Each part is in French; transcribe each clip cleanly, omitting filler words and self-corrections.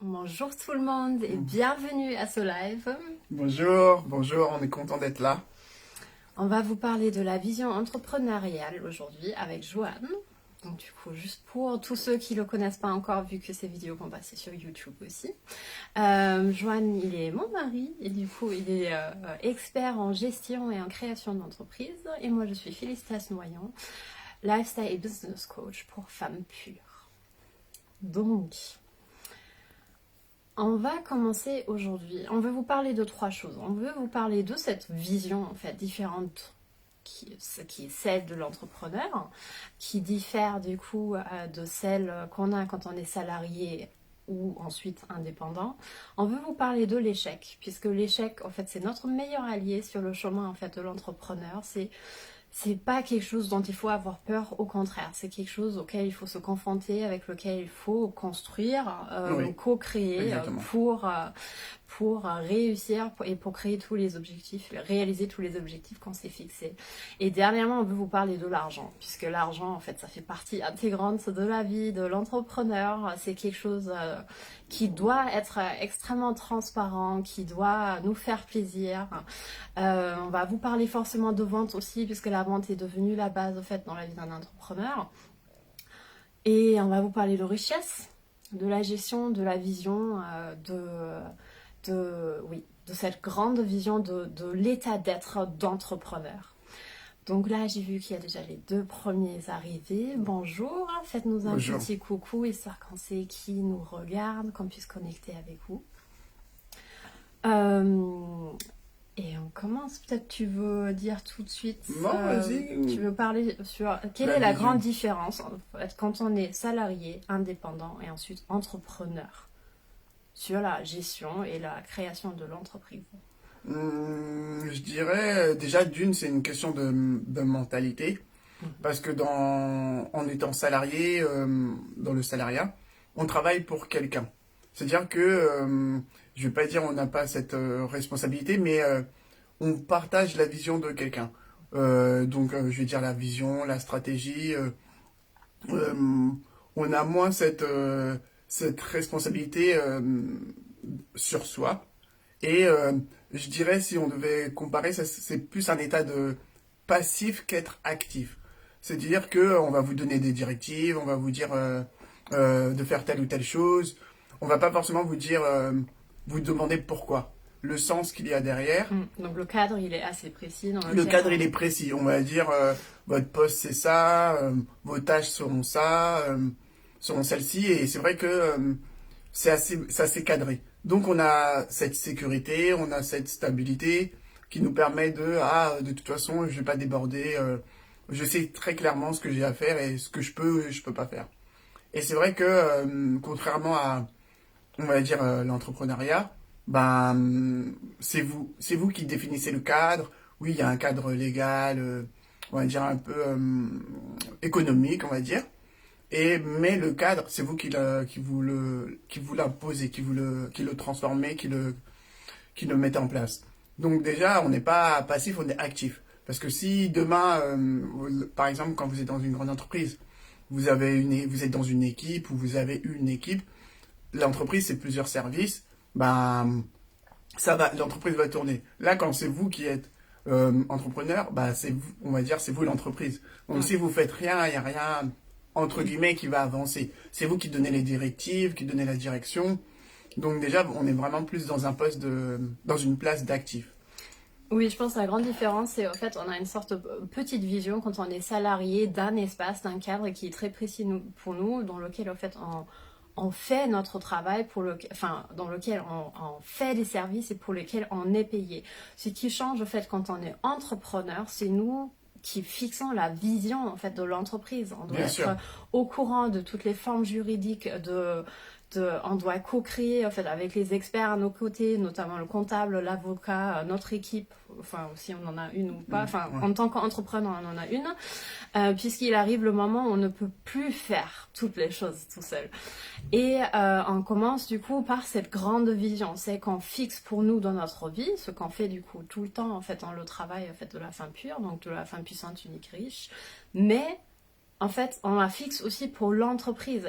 Bonjour tout le monde et bienvenue à ce live. Bonjour, bonjour, on est content d'être là. On va vous parler de la vision entrepreneuriale aujourd'hui avec Joanne. Donc du coup, juste pour tous ceux qui ne le connaissent pas encore, vu que ces vidéos vont passer sur YouTube aussi. Joanne, il est mon mari et du coup, il est expert en gestion et en création d'entreprise. Et moi, je suis Félicitas Noyon, lifestyle et business coach pour femmes pures. Donc, on va commencer aujourd'hui. On veut vous parler de trois choses. On veut vous parler de cette vision en fait différente qui est celle de l'entrepreneur, qui diffère du coup de celle qu'on a quand on est salarié ou ensuite indépendant. On veut vous parler de l'échec, puisque l'échec en fait c'est notre meilleur allié sur le chemin en fait de l'entrepreneur. C'est pas quelque chose dont il faut avoir peur, au contraire, c'est quelque chose auquel il faut se confronter, avec lequel il faut construire, Oui, co-créer exactement. pour réussir et pour créer tous les objectifs, réaliser tous les objectifs qu'on s'est fixés. Et dernièrement, on veut vous parler de l'argent, puisque l'argent, en fait, ça fait partie intégrante de la vie de l'entrepreneur. C'est quelque chose qui doit être extrêmement transparent, qui doit nous faire plaisir. On va vous parler forcément de vente aussi, puisque la vente est devenue la base, au fait, dans la vie d'un entrepreneur. Et on va vous parler de richesse, de la gestion, de la vision, de cette grande vision de l'état d'être d'entrepreneur. Donc là, j'ai vu qu'il y a déjà les deux premiers arrivés. Bonjour, faites-nous un Bonjour. petit coucou, histoire qu'on sait qui nous regarde, qu'on puisse connecter avec vous. Et on commence, peut-être tu veux dire tout de suite, Non, vas-y. tu veux parler sur quelle La est la vision. grande différence en fait, quand on est salarié, indépendant et ensuite entrepreneur sur la gestion et la création de l'entreprise. Je dirais déjà d'une, c'est une question de mentalité. Parce que en étant salarié, dans le salariat, on travaille pour quelqu'un. C'est-à-dire que, je vais pas dire on n'a pas cette responsabilité, mais on partage la vision de quelqu'un. Donc, je vais dire la vision, la stratégie. Euh, on a moins cette responsabilité sur soi. Et je dirais, si on devait comparer, c'est plus un état de passif qu'être actif. C'est-à-dire que on va vous donner des directives, on va vous dire de faire telle ou telle chose. On va pas forcément vous dire, vous demander pourquoi, le sens qu'il y a derrière. Donc le cadre, il est assez précis dans Le lequel cadre, il est précis. On va dire, votre poste, c'est ça, vos tâches seront celles-ci. Et c'est vrai que c'est assez cadré. Donc, on a cette sécurité, on a cette stabilité qui nous permet de toute façon, je vais pas déborder. Je sais très clairement ce que j'ai à faire et ce que je peux pas faire. Et c'est vrai que, contrairement à, on va dire, l'entrepreneuriat, c'est vous qui définissez le cadre. Oui, il y a un cadre légal, on va dire un peu économique, on va dire. Mais le cadre, c'est vous qui vous l'imposez, qui le transformez, qui le mettez en place. Donc déjà, on n'est pas passif, on est actif. Parce que si demain, par exemple, quand vous êtes dans une grande entreprise, vous êtes dans une équipe ou vous avez une équipe, l'entreprise c'est plusieurs services, l'entreprise va tourner. Là, quand c'est vous qui êtes entrepreneur, on va dire, c'est vous l'entreprise. Donc si vous faites rien, il n'y a rien entre guillemets qui va avancer. C'est vous qui donnez les directives, qui donnez la direction. Donc déjà, on est vraiment plus dans dans une place d'actif. Oui, je pense que la grande différence, c'est en fait, on a une sorte de petite vision quand on est salarié d'un espace, d'un cadre qui est très précis pour nous, dans lequel en fait on fait notre travail, dans lequel on fait des services et pour lesquels on est payé. Ce qui change en fait quand on est entrepreneur, c'est nous qui fixons la vision en fait de l'entreprise. On doit Bien être sûr. au courant de toutes les formes juridiques on doit co-créer en fait, avec les experts à nos côtés, notamment le comptable, l'avocat, notre équipe, enfin si on en a une ou pas, enfin Ouais. en tant qu'entrepreneur on en a une, puisqu'il arrive le moment où on ne peut plus faire toutes les choses tout seul. Et on commence du coup par cette grande vision, c'est qu'on fixe pour nous dans notre vie, ce qu'on fait du coup tout le temps en fait dans le travail en fait, de la femme pure, donc de la femme puissante, unique, riche, mais en fait, on la fixe aussi pour l'entreprise.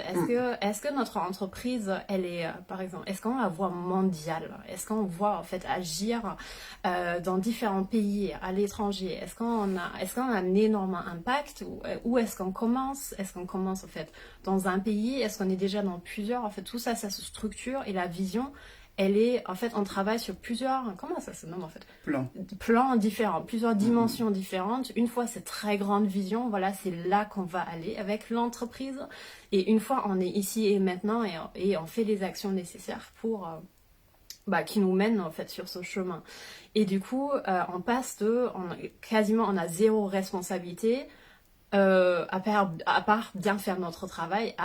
Est-ce que notre entreprise, elle est, par exemple, est-ce qu'on la voit mondiale? Est-ce qu'on voit, en fait, agir dans différents pays, à l'étranger? Est-ce qu'on a un énorme impact? Où est-ce qu'on commence? Est-ce qu'on commence, en fait, dans un pays? Est-ce qu'on est déjà dans plusieurs? En fait, tout ça, ça se structure et la vision, elle est, en fait, on travaille sur plusieurs, comment ça se nomme, en fait? Plans différents, plusieurs dimensions différentes. Une fois cette très grande vision, voilà, c'est là qu'on va aller avec l'entreprise. Et une fois on est ici et maintenant et on fait les actions nécessaires pour qui nous mènent en fait sur ce chemin. Et du coup, on passe quasiment on a zéro responsabilité. À part bien faire notre travail,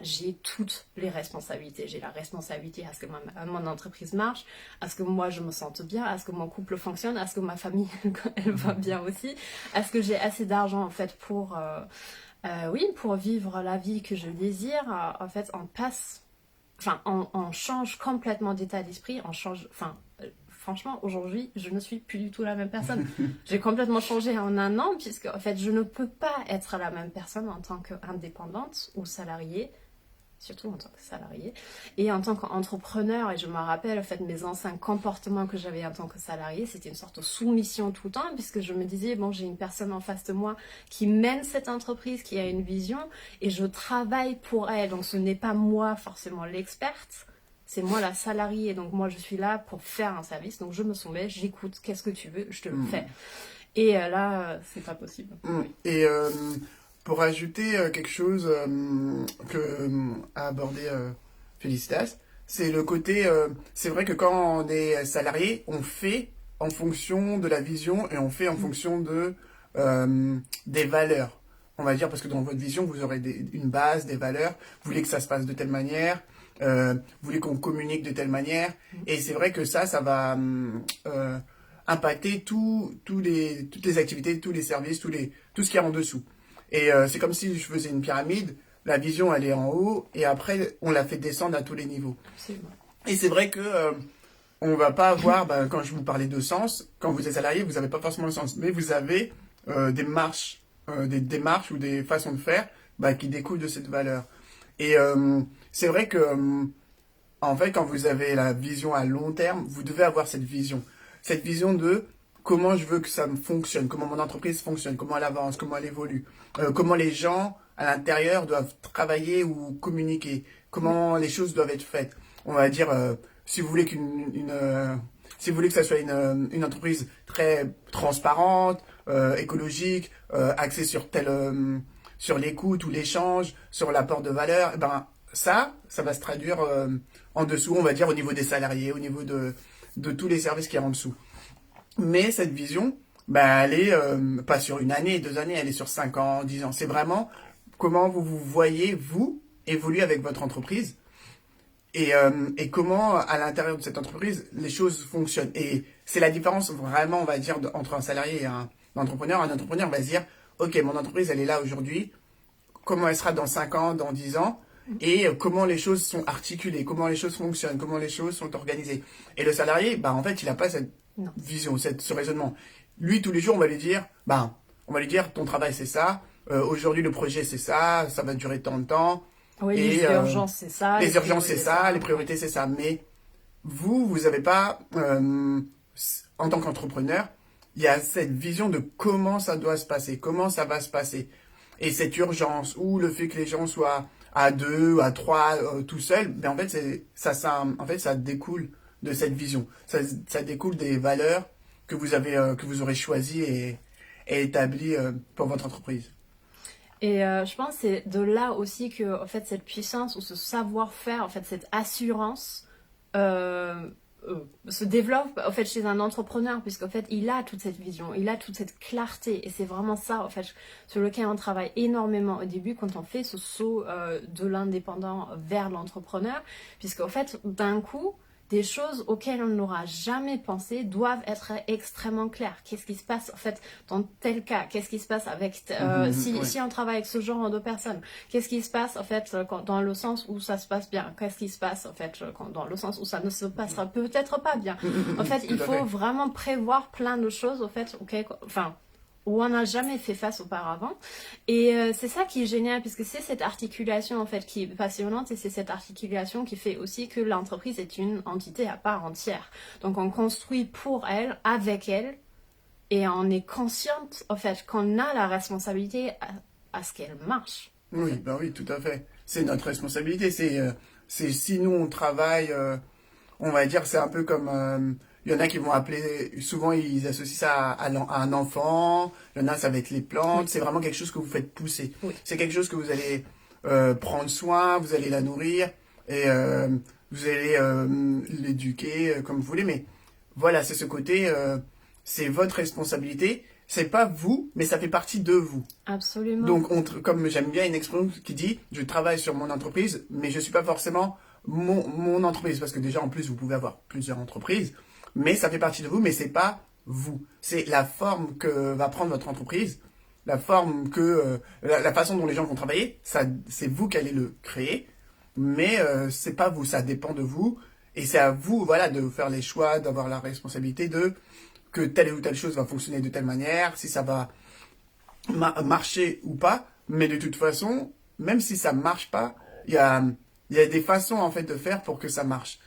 j'ai toutes les responsabilités. J'ai la responsabilité à ce que mon entreprise marche, à ce que moi je me sente bien, à ce que mon couple fonctionne, à ce que ma famille elle va bien aussi, à ce que j'ai assez d'argent en fait pour vivre la vie que je désire. En fait, on change complètement d'état d'esprit, franchement, aujourd'hui, je ne suis plus du tout la même personne. J'ai complètement changé en un an, puisque en fait, je ne peux pas être la même personne en tant qu'indépendante ou salariée, surtout en tant que salariée, et en tant qu'entrepreneur. Et je me rappelle, en fait, mes anciens comportements que j'avais en tant que salariée, c'était une sorte de soumission tout le temps, puisque je me disais, bon, j'ai une personne en face de moi qui mène cette entreprise, qui a une vision, et je travaille pour elle. Donc, ce n'est pas moi forcément l'experte. C'est moi la salariée, donc moi je suis là pour faire un service, donc je me soumets, j'écoute, qu'est-ce que tu veux, je te le fais. Et là, c'est pas possible. Et pour ajouter quelque chose a abordé Félicitas, c'est le côté, c'est vrai que quand on est salarié, on fait en fonction de la vision et on fait en fonction des valeurs. On va dire, parce que dans votre vision, vous aurez une base, des valeurs, vous voulez que ça se passe de telle manière, vous voulez qu'on communique de telle manière, et c'est vrai que ça va impacter toutes les activités, tous les services, tout ce qu'il y a en dessous. Et c'est comme si je faisais une pyramide, la vision elle est en haut, et après on la fait descendre à tous les niveaux. Absolument. Et c'est vrai que on va pas avoir, quand je vous parlais de sens, quand vous êtes salarié, vous n'avez pas forcément le sens, mais vous avez des démarches ou des façons de faire qui découlent de cette valeur. Et c'est vrai que, en fait, quand vous avez la vision à long terme, vous devez avoir cette vision. Cette vision de comment je veux que ça fonctionne, comment mon entreprise fonctionne, comment elle avance, comment elle évolue, comment les gens à l'intérieur doivent travailler ou communiquer, comment les choses doivent être faites. On va dire, si vous voulez si vous voulez que ça soit une entreprise très transparente, écologique, axée sur l'écoute ou l'échange, sur l'apport de valeur, ça va se traduire en dessous, on va dire, au niveau des salariés, au niveau de tous les services qu'il y a en dessous. Mais cette vision, elle est pas sur une année, 2 années, elle est sur 5 ans, 10 ans. C'est vraiment comment vous voyez, vous, évoluer avec votre entreprise et comment, à l'intérieur de cette entreprise, les choses fonctionnent. Et c'est la différence, vraiment, on va dire, entre un salarié et un entrepreneur. Un entrepreneur va se dire, OK, mon entreprise, elle est là aujourd'hui. Comment elle sera dans 5 ans, dans 10 ans, et comment les choses sont articulées, comment les choses fonctionnent, comment les choses sont organisées. Et le salarié, en fait, il n'a pas cette vision, ce raisonnement. Lui, tous les jours, on va lui dire, ton travail, c'est ça, aujourd'hui, le projet, c'est ça va durer tant de temps. Oui, les urgences, c'est ça. Les urgences, c'est ça, les priorités, c'est ça. Mais vous n'avez pas, en tant qu'entrepreneur, il y a cette vision de comment ça doit se passer, comment ça va se passer. Et cette urgence, ou le fait que les gens soient à 2, à 3, tout seuls, en fait, ça découle de cette vision. Ça découle des valeurs que vous aurez choisies et établies pour votre entreprise. Et je pense que c'est de là aussi que, en fait, cette puissance ou ce savoir-faire, en fait, cette assurance se développe en fait chez un entrepreneur, puisqu'en fait il a toute cette vision, il a toute cette clarté, et c'est vraiment ça en fait sur lequel on travaille énormément au début quand on fait ce saut de l'indépendant vers l'entrepreneur, puisqu'en fait d'un coup des choses auxquelles on n'aura jamais pensé doivent être extrêmement claires. Qu'est-ce qui se passe en fait dans tel cas? Qu'est-ce qui se passe avec si on travaille avec ce genre de personnes? Qu'est-ce qui se passe en fait dans le sens où ça se passe bien? Qu'est-ce qui se passe en fait dans le sens où ça ne se passera peut-être pas bien? En fait, il faut vraiment prévoir plein de choses. En fait, où on n'a jamais fait face auparavant. Et c'est ça qui est génial, puisque c'est cette articulation en fait qui est passionnante, et c'est cette articulation qui fait aussi que l'entreprise est une entité à part entière. Donc on construit pour elle, avec elle, et on est consciente en fait qu'on a la responsabilité à ce qu'elle marche. Oui, ben oui, tout à fait. C'est notre responsabilité. C'est si nous on travaille, on va dire, c'est un peu comme, il y en a qui vont appeler, souvent ils associent ça à un enfant. Il y en a, ça va être les plantes. Oui. C'est vraiment quelque chose que vous faites pousser. Oui. C'est quelque chose que vous allez prendre soin, vous allez la nourrir et vous allez l'éduquer comme vous voulez. Mais voilà, c'est ce côté, c'est votre responsabilité. C'est pas vous, mais ça fait partie de vous. Absolument. Donc, comme j'aime bien une expression qui dit, je travaille sur mon entreprise, mais je suis pas forcément mon entreprise. Parce que déjà, en plus, vous pouvez avoir plusieurs entreprises, mais ça fait partie de vous, mais c'est pas vous. C'est la forme que va prendre votre entreprise, la forme la façon dont les gens vont travailler, ça, c'est vous qui allez le créer, mais c'est pas vous, ça dépend de vous. Et c'est à vous, voilà, de faire les choix, d'avoir la responsabilité de que telle ou telle chose va fonctionner de telle manière, si ça va marcher ou pas, mais de toute façon, même si ça marche pas, il y a des façons en fait de faire pour que ça marche.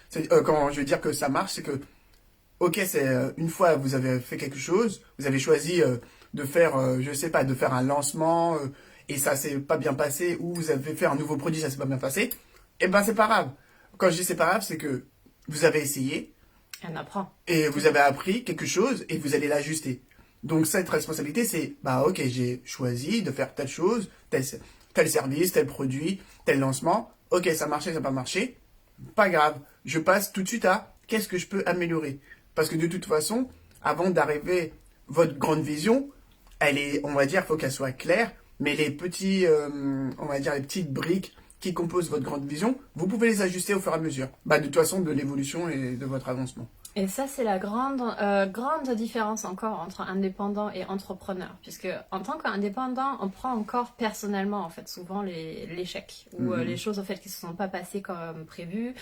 Quand je veux dire que ça marche, c'est que, ok, c'est une fois vous avez fait quelque chose, vous avez choisi de faire, je sais pas, de faire un lancement et ça s'est pas bien passé, ou vous avez fait un nouveau produit, ça s'est pas bien passé, et ben c'est pas grave. Quand je dis c'est pas grave, c'est que vous avez essayé, On apprend. et vous avez appris quelque chose et vous allez l'ajuster. Donc cette responsabilité, c'est, bah ok, j'ai choisi de faire telle chose, tel service, tel produit, tel lancement. Ok, ça marchait, ça n'a pas marché. Pas grave. Je passe tout de suite à qu'est-ce que je peux améliorer. Parce que de toute façon, avant d'arriver, votre grande vision, elle est, on va dire, faut qu'elle soit claire. Mais les petits, on va dire, les petites briques qui composent votre grande vision, vous pouvez les ajuster au fur et à mesure. Bah, de toute façon, de l'évolution et de votre avancement. Et ça, c'est la grande différence encore entre indépendant et entrepreneur. Puisque en tant qu'indépendant, on prend encore personnellement, en fait, souvent l'échec ou les choses, en fait, qui ne se sont pas passées comme prévu.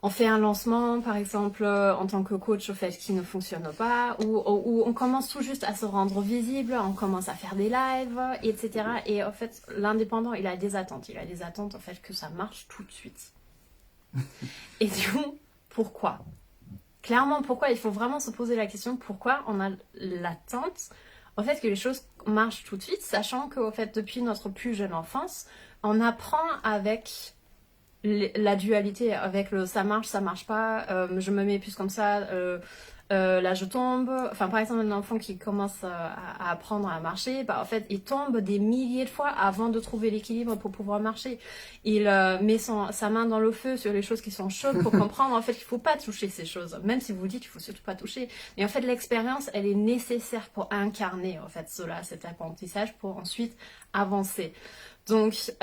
On fait un lancement, par exemple, en tant que coach, au fait, qui ne fonctionne pas, ou on commence tout juste à se rendre visible, on commence à faire des lives, etc. Et en fait, l'indépendant, il a des attentes. Il a des attentes, en fait, que ça marche tout de suite. Et du coup, pourquoi? Clairement, pourquoi? Il faut vraiment se poser la question, pourquoi on a l'attente, en fait, que les choses marchent tout de suite, sachant qu'en fait, depuis notre plus jeune enfance, on apprend avec la dualité, avec le ça marche pas, je me mets plus comme ça, là je tombe. Enfin, par exemple, un enfant qui commence à apprendre à marcher, bah, en fait, il tombe des milliers de fois avant de trouver l'équilibre pour pouvoir marcher. Il met sa main dans le feu sur les choses qui sont chaudes pour comprendre en fait qu'il ne faut pas toucher ces choses, même si vous dites qu'il ne faut surtout pas toucher. Mais en fait, l'expérience, elle est nécessaire pour incarner en fait cela, cet apprentissage, pour ensuite avancer. Donc,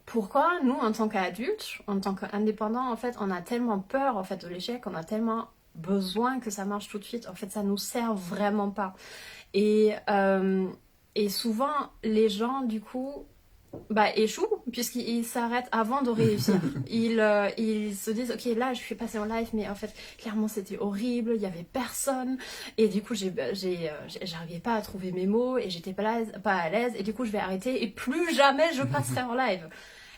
pourquoi nous, en tant qu'adultes, en tant qu'indépendants, en fait, on a tellement peur en fait de l'échec, on a tellement besoin que ça marche tout de suite. En fait, ça nous sert vraiment pas. Et souvent, les gens, du coup, bah, échouent puisqu'ils s'arrêtent avant de réussir. Ils se disent, ok, là, je suis passée en live, mais en fait, clairement, c'était horrible, il y avait personne. Et du coup, j'arrivais pas à trouver mes mots et j'étais pas à l'aise. Et du coup, je vais arrêter et plus jamais je passerai en live.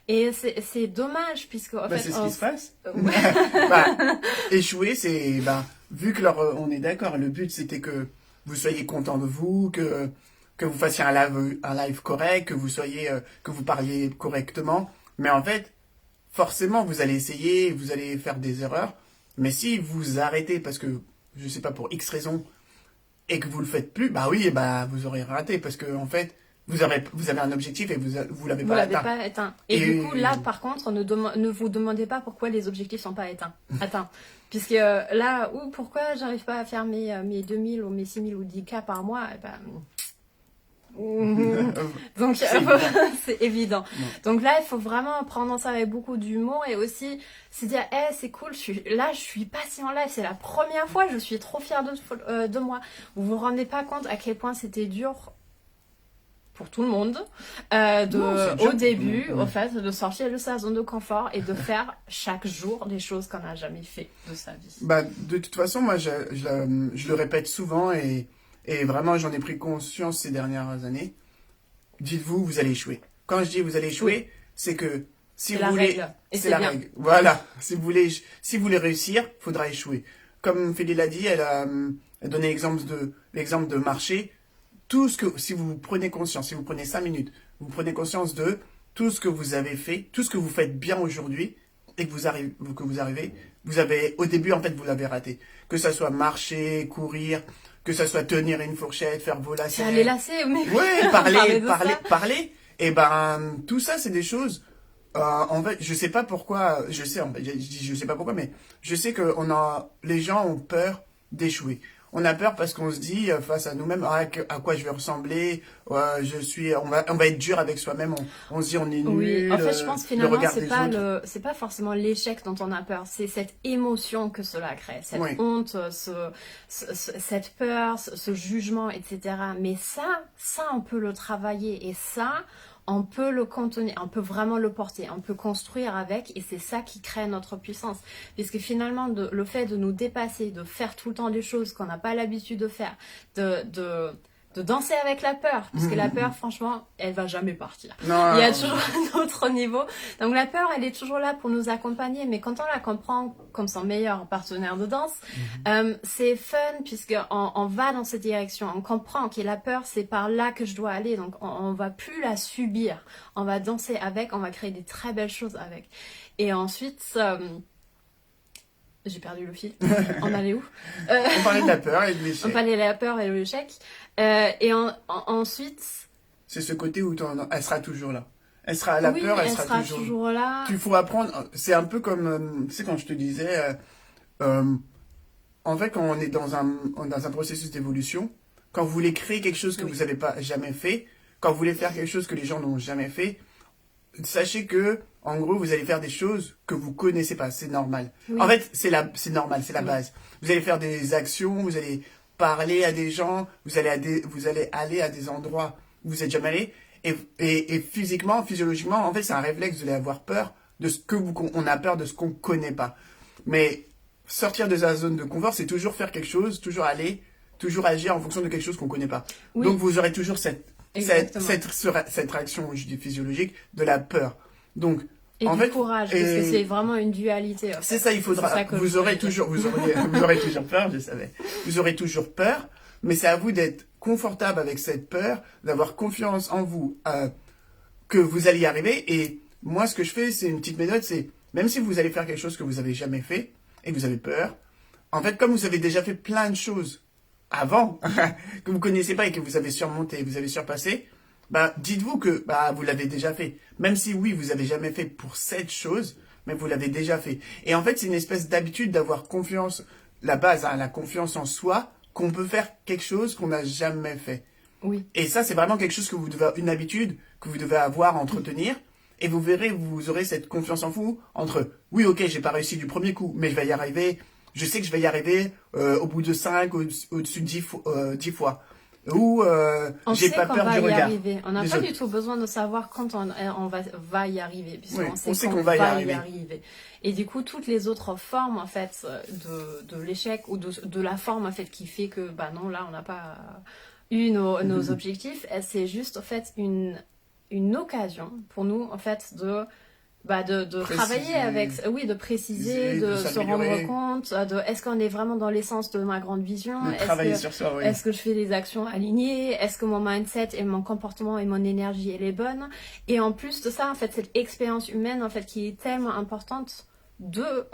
Et c'est dommage, puisque en fait, c'est ce qui se passe. Ouais. Échouer, c'est, vu que on est d'accord, le but c'était que vous soyez content de vous, que vous fassiez un live correct, que vous parliez correctement. Mais en fait, forcément, vous allez essayer, vous allez faire des erreurs. Mais si vous arrêtez parce que, je sais pas, pour X raison, et que vous le faites plus, bah oui, vous aurez raté parce que, en fait, vous avez un objectif et vous l'avez pas éteint. Et du coup, là, par contre, ne vous demandez pas pourquoi les objectifs sont pas atteints. Puisque là, pourquoi j'arrive pas à faire mes 2000 ou mes 6000 ou 10K par mois, donc c'est évident. Donc là, il faut vraiment prendre ça avec beaucoup d'humour et aussi se dire, c'est cool, je suis passée en live, c'est la première fois, je suis trop fière de moi. Vous vous rendez pas compte à quel point c'était dur pour tout le monde, Non, c'est bien au début, pour- au fait, de sortir de sa zone de confort et de faire chaque jour des choses qu'on n'a jamais fait de sa vie. Bah, de toute façon, moi, je le répète souvent et vraiment, j'en ai pris conscience ces dernières années. Dites-vous, vous allez échouer. Quand je dis vous allez échouer, c'est que si C'est vous la voulez, règle. Et c'est c'est la bien. règle. Voilà. Si vous voulez réussir, faudra échouer. Comme Philly l'a dit, elle donné l'exemple de marcher. Si vous prenez conscience, si vous prenez 5 minutes, vous prenez conscience de tout ce que vous avez fait, tout ce que vous faites bien aujourd'hui, et vous avez, au début, en fait, vous l'avez raté. Que ça soit marcher, courir, que ça soit tenir une fourchette, faire vos lacets. Faire les lacets, mais Ouais, parler de ça. parler. Et ben, tout ça, c'est des choses. En fait, je sais pas pourquoi. Je sais, en fait, je dis je sais pas pourquoi, mais je sais que les gens ont peur d'échouer. On a peur parce qu'on se dit face à nous-mêmes à quoi je vais ressembler. On va être dur avec soi-même. On se dit on est Oui, nul. en fait, je pense le finalement, regard des autres. c'est pas forcément l'échec dont on a peur, c'est cette émotion que cela crée, cette Oui. honte, cette peur, ce jugement, etc. Mais ça, on peut le travailler et ça, on peut le contenir, on peut vraiment le porter, on peut construire avec et c'est ça qui crée notre puissance. Puisque finalement, le fait de nous dépasser, de faire tout le temps des choses qu'on n'a pas l'habitude de faire, de danser avec la peur, puisque la peur, franchement, elle va jamais partir. Non, Il y a toujours un autre niveau. Donc la peur, elle est toujours là pour nous accompagner, mais quand on la comprend comme son meilleur partenaire de danse, c'est fun puisque on va dans cette direction. On comprend que la peur, c'est par là que je dois aller. Donc on va plus la subir. On va danser avec, on va créer des très belles choses avec. Et ensuite, j'ai perdu le fil. On allait où on parlait de la peur et de On l'échec. parlait de la peur et de l'échec. Et ensuite, C'est ce côté où elle sera toujours là. Elle sera la oui, peur, elle elle sera sera toujours. toujours là. Il faut apprendre. C'est un peu comme, tu sais, quand je te disais, en fait, quand on est dans un processus d'évolution, quand vous voulez créer quelque chose que Oui. vous n'avez pas jamais fait, quand vous voulez faire quelque chose que les gens n'ont jamais fait, sachez que, en gros, vous allez faire des choses que vous connaissez pas. C'est normal. Oui. En fait, c'est normal, c'est la Oui. base. Vous allez faire des actions, vous allez parler à des gens, vous allez aller à des endroits où vous n'êtes jamais allé. Et physiquement, physiologiquement, en fait, c'est un réflexe. Vous allez avoir peur de ce que on a peur de ce qu'on connaît pas. Mais sortir de sa zone de confort, c'est toujours faire quelque chose, toujours aller, toujours agir en fonction de quelque chose qu'on connaît pas. Oui. Donc vous aurez toujours cette réaction, je dis physiologique, de la peur. Donc, Et en du fait, courage, parce que c'est vraiment une dualité. En fait. c'est ça, il faudra. C'est ça que Vous je aurez voulais dire. toujours, vous aurez toujours peur, je savais. Vous aurez toujours peur, mais c'est à vous d'être confortable avec cette peur, d'avoir confiance en vous, que vous allez y arriver. Et moi, ce que je fais, c'est une petite méthode, c'est même si vous allez faire quelque chose que vous avez jamais fait et que vous avez peur, en fait, comme vous avez déjà fait plein de choses avant que vous connaissez pas et que vous avez surmonté, vous avez surpassé, bah dites-vous que bah vous l'avez déjà fait. Même si oui, vous avez jamais fait pour cette chose, mais vous l'avez déjà fait. Et en fait, c'est une espèce d'habitude d'avoir confiance, la base, hein, la confiance en soi, qu'on peut faire quelque chose qu'on n'a jamais fait. Oui. Et ça, c'est vraiment quelque chose une habitude que vous devez avoir, entretenir. Et vous verrez, vous aurez cette confiance en vous entre, oui, ok, j'ai pas réussi du premier coup, mais je vais y arriver. Je sais que je vais y arriver au bout de 5, au-dessus de 10 fois. Ou On j'ai sait pas qu'on peur va du y regard. arriver. On n'a des pas autres. du tout besoin de savoir quand on va y arriver, puisqu'on Oui, on sait qu'on va y arriver. arriver. Et du coup, toutes les autres formes, en fait, de l'échec ou de la forme, en fait, qui fait que, bah non, là, on n'a pas eu nos objectifs, c'est juste, en fait, une occasion pour nous, en fait, de travailler avec, oui, de préciser, de se s'améliorer. rendre compte, est-ce qu'on est vraiment dans l'essence de ma grande vision, De travailler sur soi, oui. est-ce que je fais des actions alignées, est-ce que mon mindset et mon comportement et mon énergie, elle est bonne, et en plus de ça, en fait, cette expérience humaine, en fait, qui est tellement importante de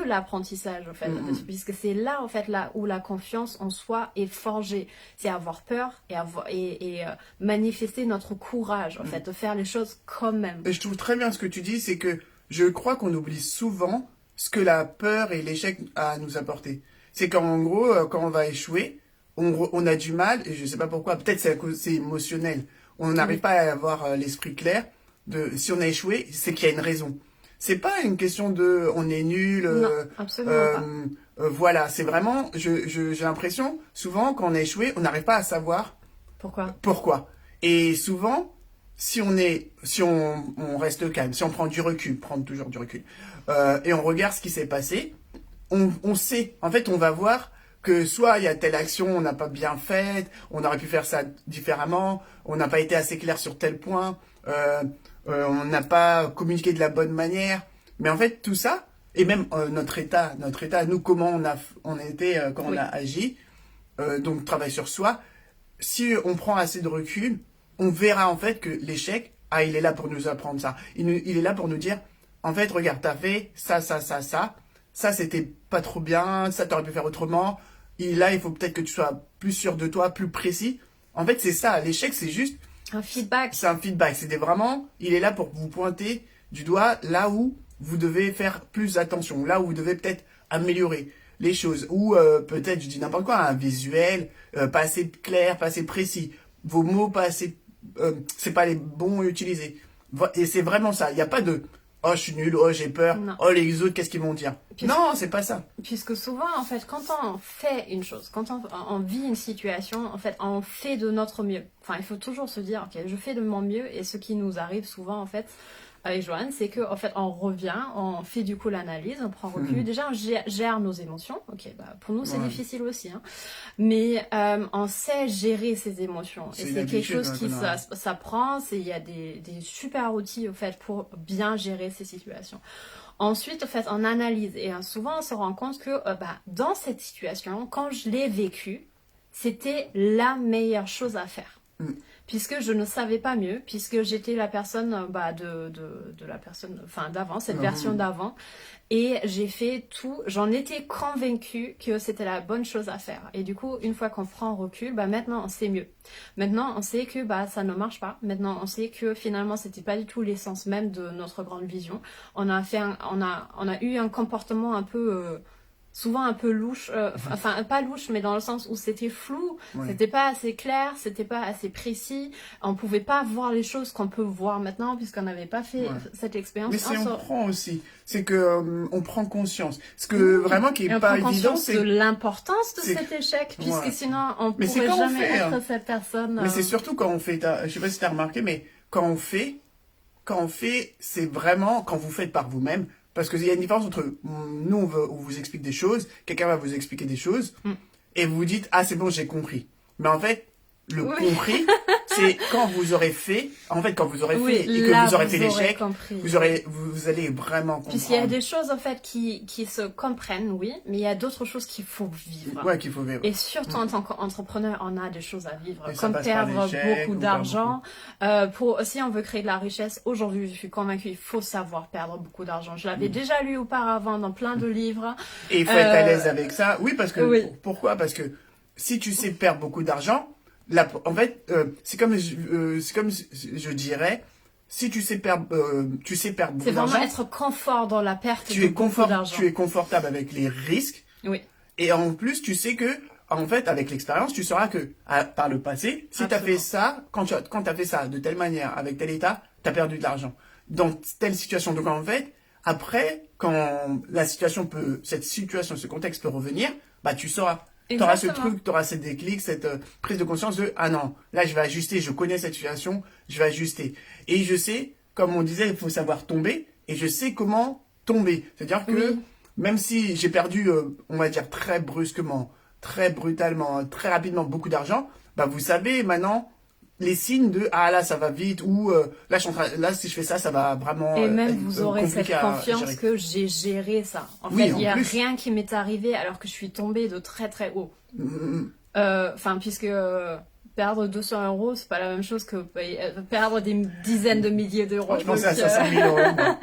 l'apprentissage, en fait, puisque c'est là, en fait, là où la confiance en soi est forgée, c'est avoir peur et manifester notre courage, en fait, de faire les choses quand même. Et je trouve très bien ce que tu dis, c'est que je crois qu'on oublie souvent ce que la peur et l'échec a à nous apporter. C'est qu'en gros, quand on va échouer, on a du mal, et je sais pas pourquoi, peut-être c'est émotionnel, on n'arrive pas à avoir l'esprit clair, si on a échoué, c'est qu'il y a une raison. C'est pas une question de on est nul. Non, absolument pas. Voilà, c'est vraiment, j'ai l'impression, souvent quand on a échoué, on n'arrive pas à savoir Pourquoi? pourquoi. Et souvent, si on reste calme, si on prend du recul, prendre toujours du recul, et on regarde ce qui s'est passé, on sait, en fait, on va voir que soit il y a telle action, on n'a pas bien faite, on aurait pu faire ça différemment, on n'a pas été assez clair sur tel point, on n'a pas communiqué de la bonne manière. Mais en fait, tout ça, et même notre état, nous, comment on était, quand on Oui. a agi, donc travail sur soi, si on prend assez de recul, on verra en fait que l'échec, il est là pour nous apprendre ça. Il est là pour nous dire, en fait, regarde, t'as fait ça, ça, ça, ça. Ça, c'était pas trop bien, ça, t'aurais pu faire autrement. Et là, il faut peut-être que tu sois plus sûr de toi, plus précis. En fait, c'est ça. L'échec, c'est juste, Un feedback. c'est un feedback. C'était vraiment, il est là pour vous pointer du doigt là où vous devez faire plus attention, là où vous devez peut-être améliorer les choses. Ou peut-être, je dis n'importe quoi, un visuel, pas assez clair, pas assez précis. Vos mots, pas assez, c'est pas les bons utilisés. Et c'est vraiment ça. Il n'y a pas de, oh, je suis nul, oh, j'ai peur, Non. oh, les autres, qu'est-ce qu'ils vont dire? Puisque- Non, c'est pas ça. Puisque souvent, en fait, quand on fait une chose, quand on vit une situation, en fait, on fait de notre mieux. Enfin, il faut toujours se dire, ok, je fais de mon mieux, et ce qui nous arrive souvent, en fait, avec Joanne, c'est que, en fait, on revient, on fait du coup l'analyse, on prend recul. Déjà, on gère nos émotions. Ok, bah, pour nous, c'est Ouais. difficile aussi, hein. Mais on sait gérer ses émotions. Et C'est une c'est quelque habitude, chose qui qu'on a. s'apprend. Il y a des super outils, au fait, pour bien gérer ces situations. Ensuite, en fait, on analyse et souvent on se rend compte que dans cette situation, quand je l'ai vécu, c'était la meilleure chose à faire. Mm. Puisque je ne savais pas mieux, puisque j'étais la personne de la personne, enfin d'avant, cette version d'avant, et j'ai fait tout, j'en étais convaincue que c'était la bonne chose à faire. Et du coup, une fois qu'on prend recul, maintenant on sait mieux. Maintenant on sait que ça ne marche pas. Maintenant on sait que finalement c'était pas du tout l'essence même de notre grande vision. On a eu un comportement un peu souvent un peu louche, enfin pas louche, mais dans le sens où c'était flou, Ouais. c'était pas assez clair, c'était pas assez précis, on pouvait pas voir les choses qu'on peut voir maintenant puisqu'on n'avait pas fait Ouais. cette expérience. Mais c'est On on se- prend aussi, c'est que on prend conscience. Ce que Oui. vraiment qui Et est on pas prend évident, conscience de c'est l'importance de c'est- cet échec, puisque Ouais. sinon on Mais c'est pourrait quand on jamais fait, être hein. cette personne. Mais c'est surtout quand on fait, je sais pas si t'as remarqué, mais quand on fait, c'est vraiment quand vous faites par vous-même. Parce qu'il y a une différence entre nous, on vous explique des choses, quelqu'un va vous expliquer des choses, Mm. et vous vous dites, ah, c'est bon, j'ai compris. Mais en fait, le Oui. compris, c'est quand vous aurez fait, en fait, quand vous aurez Oui, fait et que là, vous aurez fait vous aurez l'échec, compris. vous allez vraiment comprendre. Puisqu'il y a des choses en fait qui se comprennent, oui, mais il y a d'autres choses qu'il faut vivre. Ouais, qu'il faut vivre. Et surtout en tant qu'entrepreneur, on a des choses à vivre, Et ça comme passe par perdre l'échec, beaucoup ou d'argent. Si on veut créer de la richesse, aujourd'hui, je suis convaincue, il faut savoir perdre beaucoup d'argent. Je l'avais déjà lu auparavant dans plein de livres. Et il faut être à l'aise avec ça. Oui, parce que Oui. pourquoi? Parce que si tu sais perdre beaucoup d'argent, là, en fait, c'est comme je dirais, si tu sais perdre beaucoup C'est d'argent, vraiment être confort dans la perte tu de es beaucoup d'argent. tu es confortable avec les risques, Oui, et en plus, tu sais que, en fait, avec l'expérience, tu sauras que par le passé, si tu as fait Absolument. ça, quand tu as fait ça de telle manière, avec tel état, tu as perdu de l'argent. Dans telle situation. Donc, en fait, après, quand cette situation, ce contexte peut revenir, tu sauras. Tu auras ce Exactement. truc, tu auras ce déclic, cette prise de conscience de, ah non, là, je vais ajuster, je connais cette situation, je vais ajuster. Et je sais, comme on disait, il faut savoir tomber, et je sais comment tomber. C'est-à-dire que, Oui. même si j'ai perdu, on va dire très brusquement, très brutalement, très rapidement beaucoup d'argent, vous savez maintenant les signes de ah là ça va vite ou là là si je fais ça ça va vraiment Et même être, vous aurez cette compliqué à confiance gérer. que j'ai géré ça. En Oui, fait, en il n'y a plus. rien qui m'est arrivé alors que je suis tombée de très très haut. Mm, Enfin, puisque perdre 200 €, c'est pas la même chose que perdre des dizaines de milliers d'euros. je pensais à Donc, 500 000 euros. moi.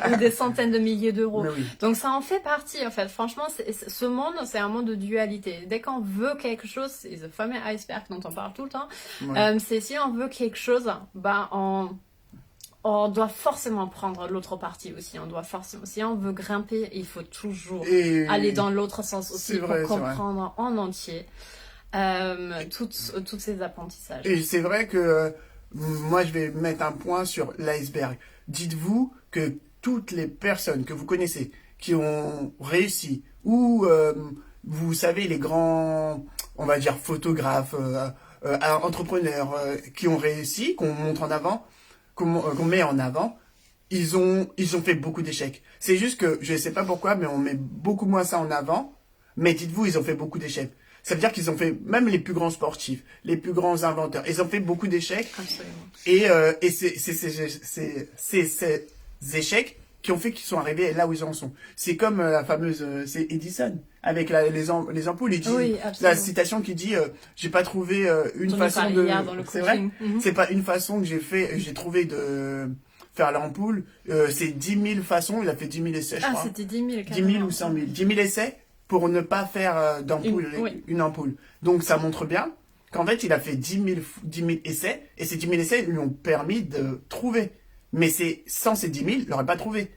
ou des centaines de milliers d'euros. Mais oui. Donc ça en fait partie en fait. Franchement, ce monde, c'est un monde de dualité. Dès qu'on veut quelque chose, c'est le fameux iceberg dont on parle tout le temps. Ouais. C'est si on veut quelque chose, on doit forcément prendre l'autre partie aussi. On doit forcément, si on veut grimper, il faut toujours Et aller dans l'autre sens c'est aussi vrai, pour c'est vrai. comprendre en entier toutes ces apprentissages. Et c'est vrai que moi je vais mettre un point sur l'iceberg. Dites-vous que toutes les personnes que vous connaissez qui ont réussi ou vous savez les grands on va dire photographes entrepreneurs qui ont réussi, qu'on montre en avant, qu'on met en avant, ils ont fait beaucoup d'échecs. C'est juste que, je ne sais pas pourquoi, mais on met beaucoup moins ça en avant. Mais dites-vous, ils ont fait beaucoup d'échecs. Ça veut dire qu'ils ont fait, même les plus grands sportifs, les plus grands inventeurs, ils ont fait beaucoup d'échecs. Absolument. Et c'est ces échecs qui ont fait qu'ils sont arrivés là où ils en sont. C'est comme la fameuse, c'est Edison, avec les ampoules. Il dit, Oui, la citation qui dit, j'ai pas trouvé une façon de... C'est vrai, c'est pas une façon que j'ai trouvé de faire l'ampoule. C'est 10 000 façons, il a fait 10 000 essais, je crois. Ah, c'était 10 000, 10 000 ou 100 000. 10 000 essais pour ne pas faire d'ampoule, une ampoule. Donc ça montre bien qu'en fait, il a fait 10 000 essais, et ces 10 000 essais lui ont permis de trouver. Mais sans ces 10 000, il n'aurait pas trouvé.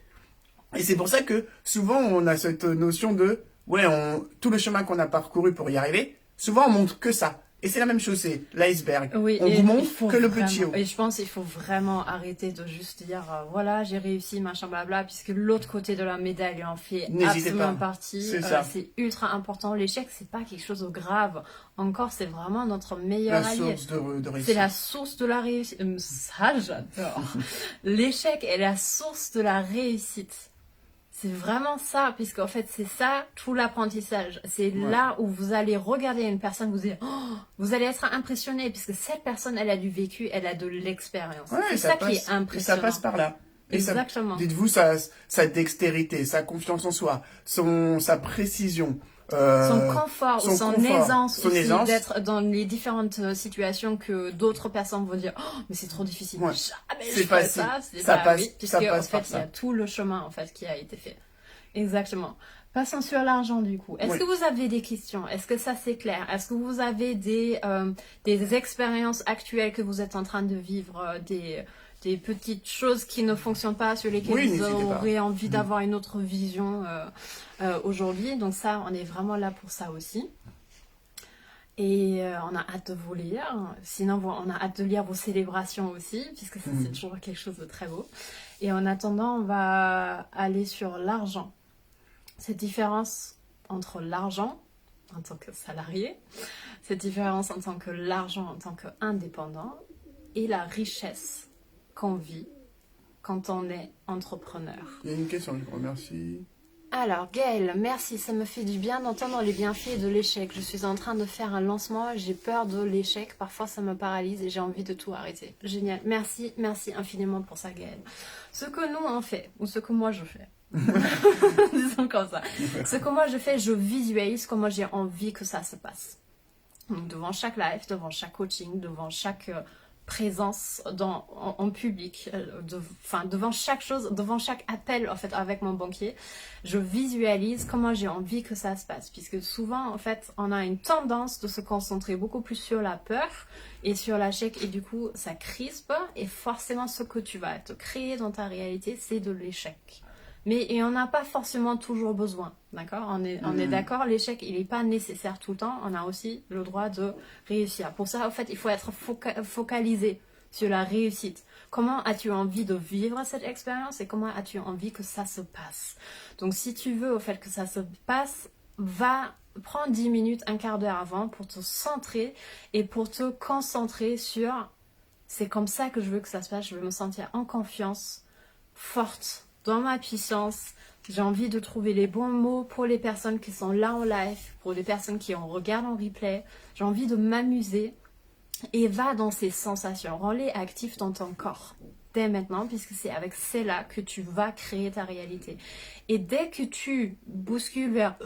Et c'est pour ça que souvent, on a cette notion de, tout le chemin qu'on a parcouru pour y arriver, souvent on montre que ça. Et c'est la même chose, c'est l'iceberg. Oui, on vous montre que le petit haut. Et je pense qu'il faut vraiment arrêter de juste dire, voilà, j'ai réussi, machin, blabla, puisque l'autre côté de la médaille en fait absolument partie. C'est ultra important. L'échec, c'est pas quelque chose de grave. Encore, c'est vraiment notre meilleur allié. La source de réussite. C'est la source de la réussite. Ça, j'adore. L'échec est la source de la réussite. C'est vraiment ça, puisqu'en fait, c'est ça, tout l'apprentissage. C'est là où vous allez regarder une personne, vous allez être impressionné, puisque cette personne, elle a du vécu, elle a de l'expérience. C'est ça qui est impressionnant. Et ça passe par là. Exactement. Dites-vous, sa dextérité, sa confiance en soi, sa précision. Son confort, son aisance d'être dans les différentes situations que d'autres personnes vont dire mais c'est trop difficile, jamais je ferai ça. Ça passe, puisque en fait il y a tout le chemin en fait qui a été fait. Exactement. Passons sur l'argent du coup. Est-ce que vous avez des questions? Est-ce que ça c'est clair? Est-ce que vous avez des expériences actuelles que vous êtes en train de vivre, des petites choses qui ne fonctionnent pas, sur lesquelles vous aurez envie d'avoir une autre vision aujourd'hui. Donc ça, on est vraiment là pour ça aussi. Et on a hâte de vous lire. Sinon, on a hâte de lire vos célébrations aussi, puisque ça, c'est toujours quelque chose de très beau. Et en attendant, on va aller sur l'argent. Cette différence entre l'argent en tant que salarié, cette différence en tant que l'argent en tant qu'indépendant, et la richesse qu'on vit quand on est entrepreneur. Il y a une question, je vous remercie. Alors, Gaëlle, merci, ça me fait du bien d'entendre les bienfaits de l'échec. Je suis en train de faire un lancement, j'ai peur de l'échec, parfois ça me paralyse et j'ai envie de tout arrêter. Génial, merci infiniment pour ça, Gaëlle. Ce que nous on fait, ou ce que moi je fais, disons comme ça, ce que moi je fais, je visualise comment j'ai envie que ça se passe. Donc devant chaque live, devant chaque coaching, devant chaque présence en public, devant chaque chose, devant chaque appel en fait avec mon banquier, je visualise comment j'ai envie que ça se passe, puisque souvent en fait on a une tendance de se concentrer beaucoup plus sur la peur et sur l'échec, et du coup ça crispe, et forcément ce que tu vas te créer dans ta réalité, c'est de l'échec. Et on n'a pas forcément toujours besoin, d'accord? On est d'accord, l'échec, il n'est pas nécessaire tout le temps, on a aussi le droit de réussir. Pour ça, en fait, il faut être focalisé sur la réussite. Comment as-tu envie de vivre cette expérience et comment as-tu envie que ça se passe? Donc, si tu veux, au fait, que ça se passe, prends 10 minutes, un quart d'heure avant pour te centrer et pour te concentrer sur c'est comme ça que je veux que ça se passe, je veux me sentir en confiance, forte, dans ma puissance. J'ai envie de trouver les bons mots pour les personnes qui sont là en live, pour les personnes qui regardent en replay. J'ai envie de m'amuser, et va dans ces sensations, rends-les actifs dans ton corps dès maintenant, puisque c'est avec cela que tu vas créer ta réalité. Et dès que tu bouscules vers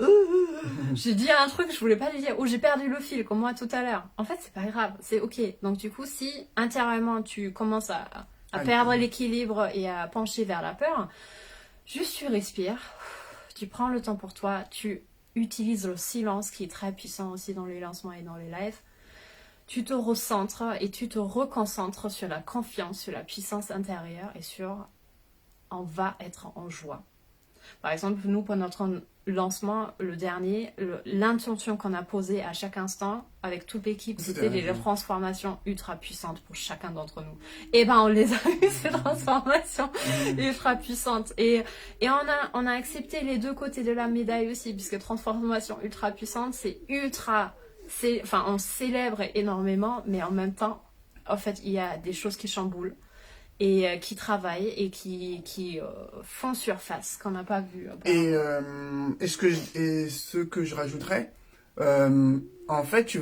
j'ai dit un truc, je voulais pas le dire, ou j'ai perdu le fil comme moi tout à l'heure, en fait c'est pas grave, c'est ok. Donc du coup, si intérieurement tu commences à perdre l'équilibre et à pencher vers la peur, juste tu respires, tu prends le temps pour toi, tu utilises le silence qui est très puissant aussi dans les lancements et dans les lives, tu te recentres et tu te reconcentres sur la confiance, sur la puissance intérieure et sur on va être en joie. Par exemple, nous, pour notre lancement, le dernier, l'intention qu'on a posée à chaque instant avec toute l'équipe, c'était des transformations ultra puissantes pour chacun d'entre nous. Et ben, on les a eu, ces transformations ultra puissantes. Et on a accepté les deux côtés de la médaille aussi, puisque transformation ultra puissante, c'est ultra enfin, on célèbre énormément, mais en même temps, en fait, il y a des choses qui chamboulent et qui travaillent et qui font surface, qu'on n'a pas vu auparavant. Et ce que je rajouterais, en fait,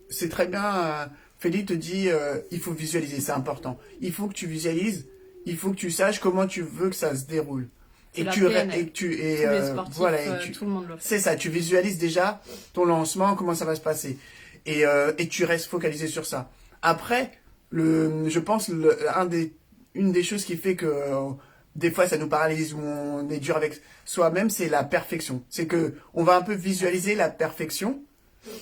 c'est très bien, Félix te dit, il faut visualiser, c'est important. Il faut que tu visualises, il faut que tu saches comment tu veux que ça se déroule. C'est la PNL. Tous les sportifs, voilà, tout le monde le fait. c'est ça, tu visualises déjà ton lancement, comment ça va se passer. Et tu restes focalisé sur ça. Après, je pense, une des choses qui fait que des fois ça nous paralyse ou on est dur avec soi-même, c'est la perfection. C'est que on va un peu visualiser la perfection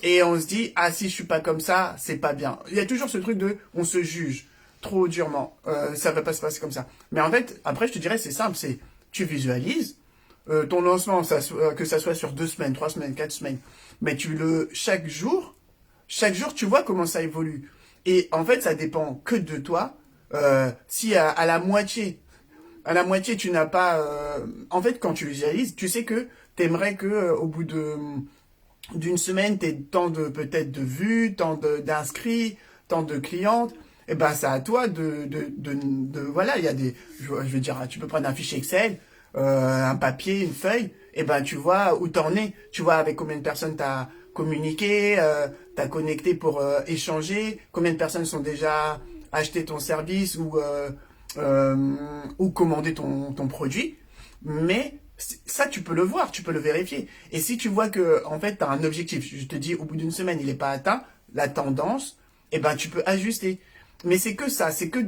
et on se dit, ah si je suis pas comme ça, c'est pas bien. Il y a toujours ce truc on se juge trop durement, ça va pas se passer comme ça. Mais en fait, après je te dirais, c'est simple, tu visualises ton lancement, que ça soit sur 2 semaines, 3 semaines, 4 semaines, mais chaque jour, tu vois comment ça évolue. Et en fait, ça dépend que de toi. Si à la moitié, tu n'as pas... En fait, quand tu visualises, tu sais que t'aimerais que au bout d'une semaine, t'aies tant peut-être de vues, tant d'inscrits, tant de clientes. Et ben, c'est à toi voilà, il y a je veux dire, tu peux prendre un fichier Excel, un papier, une feuille, et ben, tu vois où t'en es. Tu vois avec combien de personnes t'as communiqué, t'as connecté pour échanger, combien de personnes sont déjà acheté ton service ou commander ton produit. Mais ça, tu peux le voir, tu peux le vérifier. Et si tu vois que, en fait, tu as un objectif, je te dis, au bout d'une semaine, il n'est pas atteint, la tendance, eh ben, tu peux ajuster. Mais c'est que ça, c'est que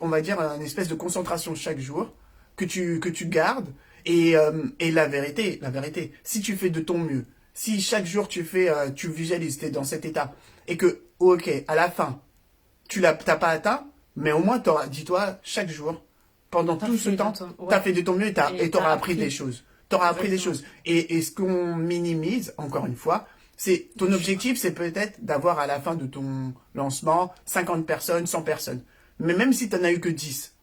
on va dire, une espèce de concentration chaque jour que tu gardes. Et la vérité, si tu fais de ton mieux, si chaque jour tu visualises, tu es dans cet état, et que, ok, à la fin, t'as pas atteint, mais au moins, dis-toi, chaque jour, pendant tout ce temps, t'as fait de ton mieux et t'auras appris des choses. T'auras appris des choses. Et ce qu'on minimise, encore une fois, c'est ton objectif, c'est peut-être d'avoir à la fin de ton lancement 50 personnes, 100 personnes. Mais même si t'en as eu que 10,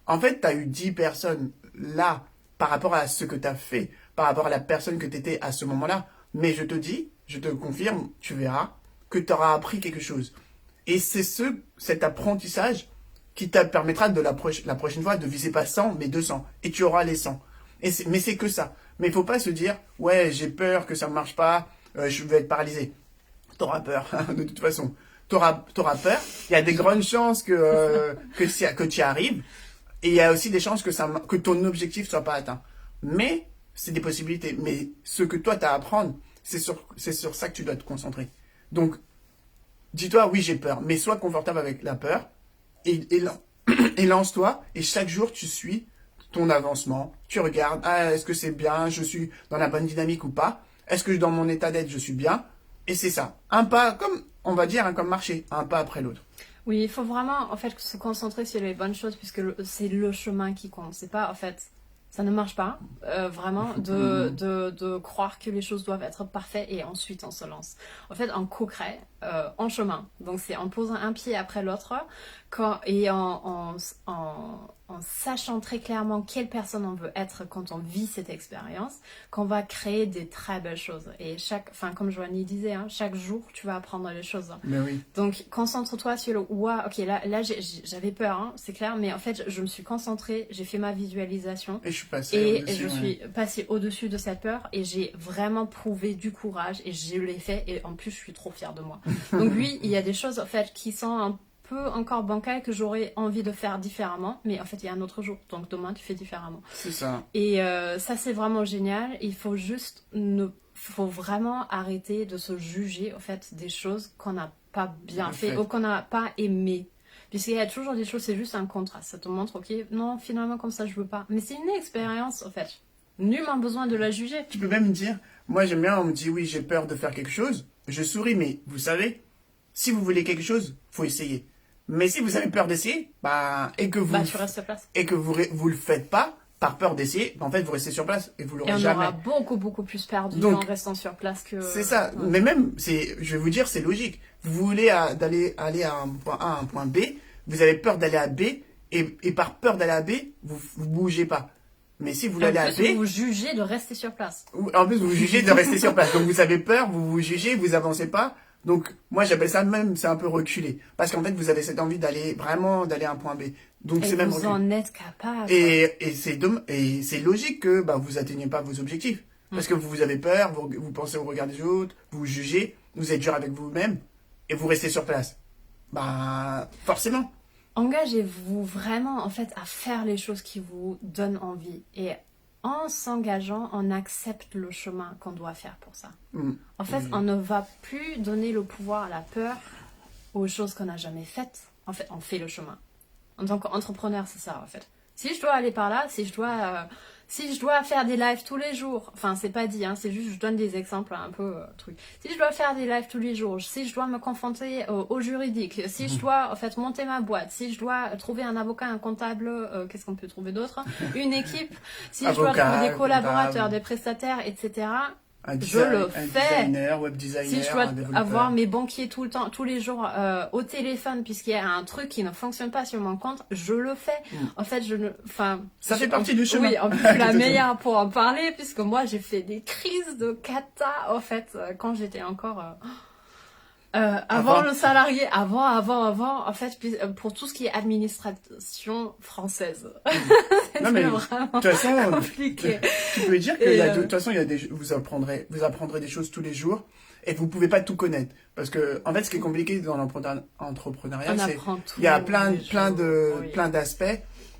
en fait, t'as eu 10 personnes là, par rapport à ce que t'as fait, par rapport à la personne que t'étais à ce moment-là. Mais je te confirme, tu verras que t'auras appris quelque chose. Et c'est cet apprentissage qui te permettra la prochaine fois de viser pas 100, mais 200. Et tu auras les 100. Mais c'est que ça. Mais il faut pas se dire, ouais, j'ai peur que ça ne marche pas, je vais être paralysé. T'auras peur, de toute façon. T'auras peur. Il y a des grandes chances que tu y arrives. Et il y a aussi des chances que ton objectif soit pas atteint. Mais c'est des possibilités. Mais ce que toi, tu as à apprendre, c'est sur ça que tu dois te concentrer. Donc, dis-toi, oui, j'ai peur, mais sois confortable avec la peur et lance-toi. Et chaque jour, tu suis ton avancement. Tu regardes, est-ce que c'est bien, je suis dans la bonne dynamique ou pas? Est-ce que dans mon état d'être, je suis bien? Et c'est ça. Un pas, comme on va dire, comme marcher, un pas après l'autre. Oui, il faut vraiment, en fait, se concentrer sur les bonnes choses, puisque c'est le chemin qui compte. C'est pas, en fait, ça ne marche pas, vraiment, de croire que les choses doivent être parfaites et ensuite on se lance. En fait, on co-crée en chemin. Donc, c'est en posant un pied après l'autre et en sachant très clairement quelle personne on veut être quand on vit cette expérience, qu'on va créer des très belles choses. Et comme Joanie disait, hein, chaque jour, tu vas apprendre les choses. Mais oui. Donc, concentre-toi sur le « Ouah, ok, là j'avais peur, hein, c'est clair, mais en fait, je me suis concentrée, j'ai fait ma visualisation. Et je suis passée au-dessus de cette peur et j'ai vraiment prouvé du courage et je l'ai fait et en plus, je suis trop fière de moi. Donc oui, il y a des choses, en fait, qui sont un peu encore bancales que j'aurais envie de faire différemment, mais en fait, il y a un autre jour, donc demain, tu fais différemment. C'est ça. Et ça, c'est vraiment génial. Il faut juste faut vraiment arrêter de se juger, en fait, des choses qu'on n'a pas bien fait ou qu'on n'a pas aimé. Puisqu'il y a toujours des choses, c'est juste un contraste. Ça te montre, ok, non, finalement, comme ça, je veux pas. Mais c'est une expérience, en fait. Nullement besoin de la juger. Tu peux même dire, moi j'aime bien, on me dit oui, j'ai peur de faire quelque chose. Je souris, mais vous savez, si vous voulez quelque chose, faut essayer. Mais si vous avez peur d'essayer, et que tu restes sur place. Et que vous le faites pas, par peur d'essayer, en fait, vous restez sur place et vous l'aurez jamais. Et on aura beaucoup, beaucoup plus perdu en restant sur place que... C'est ça. Ouais. Mais même, je vais vous dire, c'est logique. Vous voulez aller à un point A à un point B, vous avez peur d'aller à B, et par peur d'aller à B, vous bougez pas. Mais si vous En l'allez à plus, B, vous jugez de rester sur place. en plus vous jugez de rester sur place. Donc vous avez peur, vous vous jugez, vous avancez pas. Donc moi j'appelle ça même, c'est un peu reculé. Parce qu'en fait vous avez cette envie d'aller vraiment d'aller à un point B. Donc Et c'est même vous reculé. en êtes capable. Et c'est logique que bah, vous atteignez pas vos objectifs. Parce que vous avez peur, vous pensez au regard des autres, vous vous jugez, vous êtes dur avec vous-même et vous restez sur place. Bah forcément. Engagez-vous vraiment en fait à faire les choses qui vous donnent envie. Et en s'engageant, on accepte le chemin qu'on doit faire pour ça. En fait, on ne va plus donner le pouvoir à la peur aux choses qu'on n'a jamais faites. En fait, on fait le chemin. En tant qu'entrepreneur, c'est ça en fait. Si je dois aller par là, si je dois faire des lives tous les jours, enfin c'est pas dit, hein, c'est juste je donne des exemples un peu trucs. Si je dois faire des lives tous les jours, si je dois me confronter au juridique, si je dois en fait monter ma boîte, si je dois trouver un avocat, un comptable, qu'est-ce qu'on peut trouver d'autre, une équipe, si je dois Avocat, trouver des collaborateurs, comptable. des prestataires, etc. Un Je le un fais. designer, web designer, Si je dois un développeur. avoir mes banquiers tout le temps, tous les jours au téléphone, puisqu'il y a un truc qui ne fonctionne pas sur mon compte, je le fais. En fait, Ça fait partie du chemin. Oui, en plus, je suis la meilleure pour en parler, puisque moi, j'ai fait des crises de cata, en fait, quand j'étais encore avant le salarié, avant, en fait, pour tout ce qui est administration française. Non mais de vraiment toute façon, compliqué. tu peux dire que Et, de toute façon, vous apprendrez des choses tous les jours et vous pouvez pas tout connaître parce que en fait, ce qui est compliqué dans l'entrepreneuriat, On c'est apprend tout. il y a plein les jours, oui. d'aspects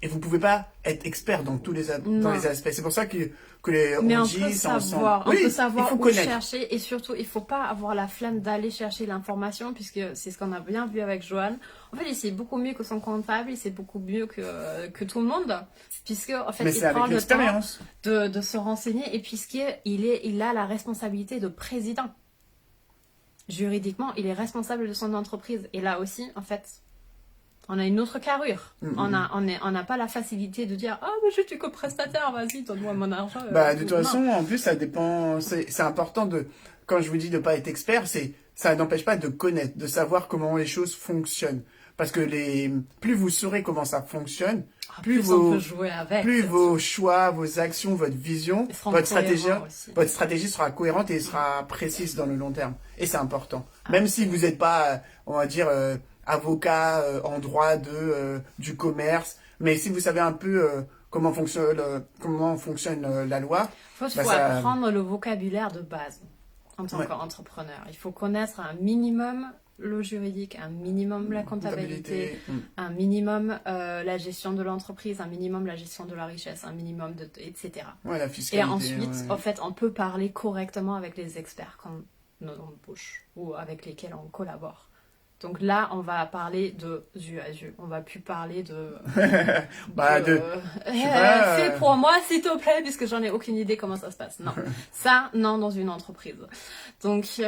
et vous pouvez pas être expert dans tous dans les aspects. C'est pour ça que Mais on on dit peut ça savoir, ensemble. Oui, on peut savoir il faut où connaître. chercher et surtout il faut pas avoir la flemme d'aller chercher l'information puisque c'est ce qu'on a bien vu avec Johan. En fait, il sait beaucoup mieux que son comptable, il sait beaucoup mieux que tout le monde puisque en fait Mais il c'est prend avec le temps l'expérience. de se renseigner et il a la responsabilité de président. Juridiquement, il est responsable de son entreprise et là aussi en fait on a une autre carrure. On n'a pas la facilité de dire ah mais je suis que prestataire, vas-y donne-moi mon argent. Bah de toute Non. façon, en plus ça dépend. C'est important quand je vous dis de pas être expert, ça n'empêche pas de connaître, de savoir comment les choses fonctionnent. Parce que plus vous saurez comment ça fonctionne, plus on peut jouer avec. vos choix, vos actions, votre vision, Ils seront votre cohérents aussi. stratégie sera cohérente et sera précise dans le long terme. Et c'est important. Même si vous n'êtes pas, on va dire, avocat en droit du commerce, mais si vous savez un peu comment fonctionne la loi, Il faut ça- apprendre le vocabulaire de base en tant qu'entrepreneur. Il faut connaître un minimum le juridique, un minimum la comptabilité, un minimum la gestion de l'entreprise, un minimum la gestion de la richesse, un minimum etc. Ouais, la Et fiscalité. ensuite, en fait, on peut parler correctement avec les experts qu'on embauche ou avec lesquels on collabore. Donc là, on va parler de yeux à yeux. On va plus parler de... Bah, je sais pas, fais pour moi, s'il te plaît, puisque j'en ai aucune idée comment ça se passe. Non, ça, non, dans une entreprise. Donc,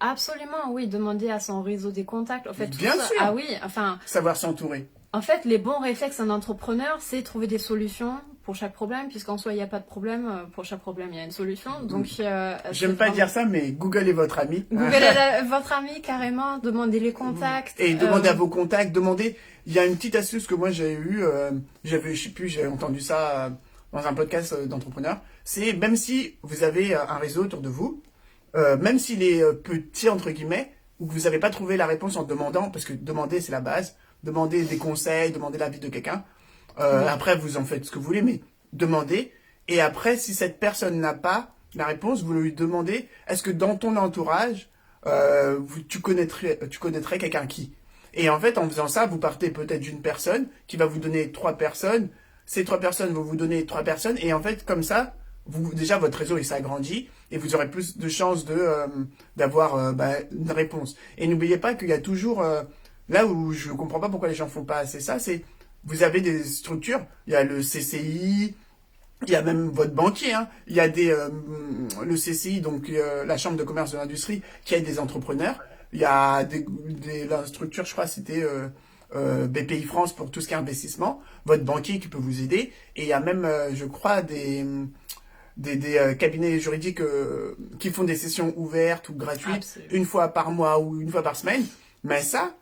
absolument, oui, demander à son réseau des contacts. En fait, tout Bien ça, sûr. ah oui, enfin... Savoir s'entourer. En fait, les bons réflexes d'un entrepreneur, c'est trouver des solutions pour chaque problème, puisqu'en soi, il n'y a pas de problème. Pour chaque problème, il y a une solution. Donc, J'aime pas dire ça, mais Google est votre ami. Googlez votre ami, carrément. Demandez les contacts. Et demandez à vos contacts. Il y a une petite astuce que moi j'ai eue. Je sais plus, j'ai entendu ça dans un podcast d'entrepreneurs. C'est même si vous avez un réseau autour de vous, même s'il est petit, entre guillemets, ou que vous n'avez pas trouvé la réponse en demandant, parce que demander, c'est la base. Demandez des conseils, demandez l'avis de quelqu'un. Après, vous en faites ce que vous voulez, mais demandez. Et après, si cette personne n'a pas la réponse, vous lui demandez, est-ce que dans ton entourage, tu connaîtrais quelqu'un qui? Et en fait, en faisant ça, vous partez peut-être d'une personne qui va vous donner 3 personnes. Ces 3 personnes vont vous donner 3 personnes. Et en fait, comme ça, déjà, votre réseau, il s'agrandit et vous aurez plus de chances d'avoir une réponse. Et n'oubliez pas qu'il y a toujours... là où je comprends pas pourquoi les gens font pas assez ça, c'est vous avez des structures, il y a le CCI, il y a même votre banquier, hein. Il y a le CCI, donc la Chambre de commerce de l'industrie, qui aide des entrepreneurs. Il y a la structure, je crois, c'était BPI France pour tout ce qui est investissement. Votre banquier qui peut vous aider. Et il y a même, je crois, des cabinets juridiques qui font des sessions ouvertes ou gratuites, Absolument. une fois par mois ou une fois par semaine. Mais ça,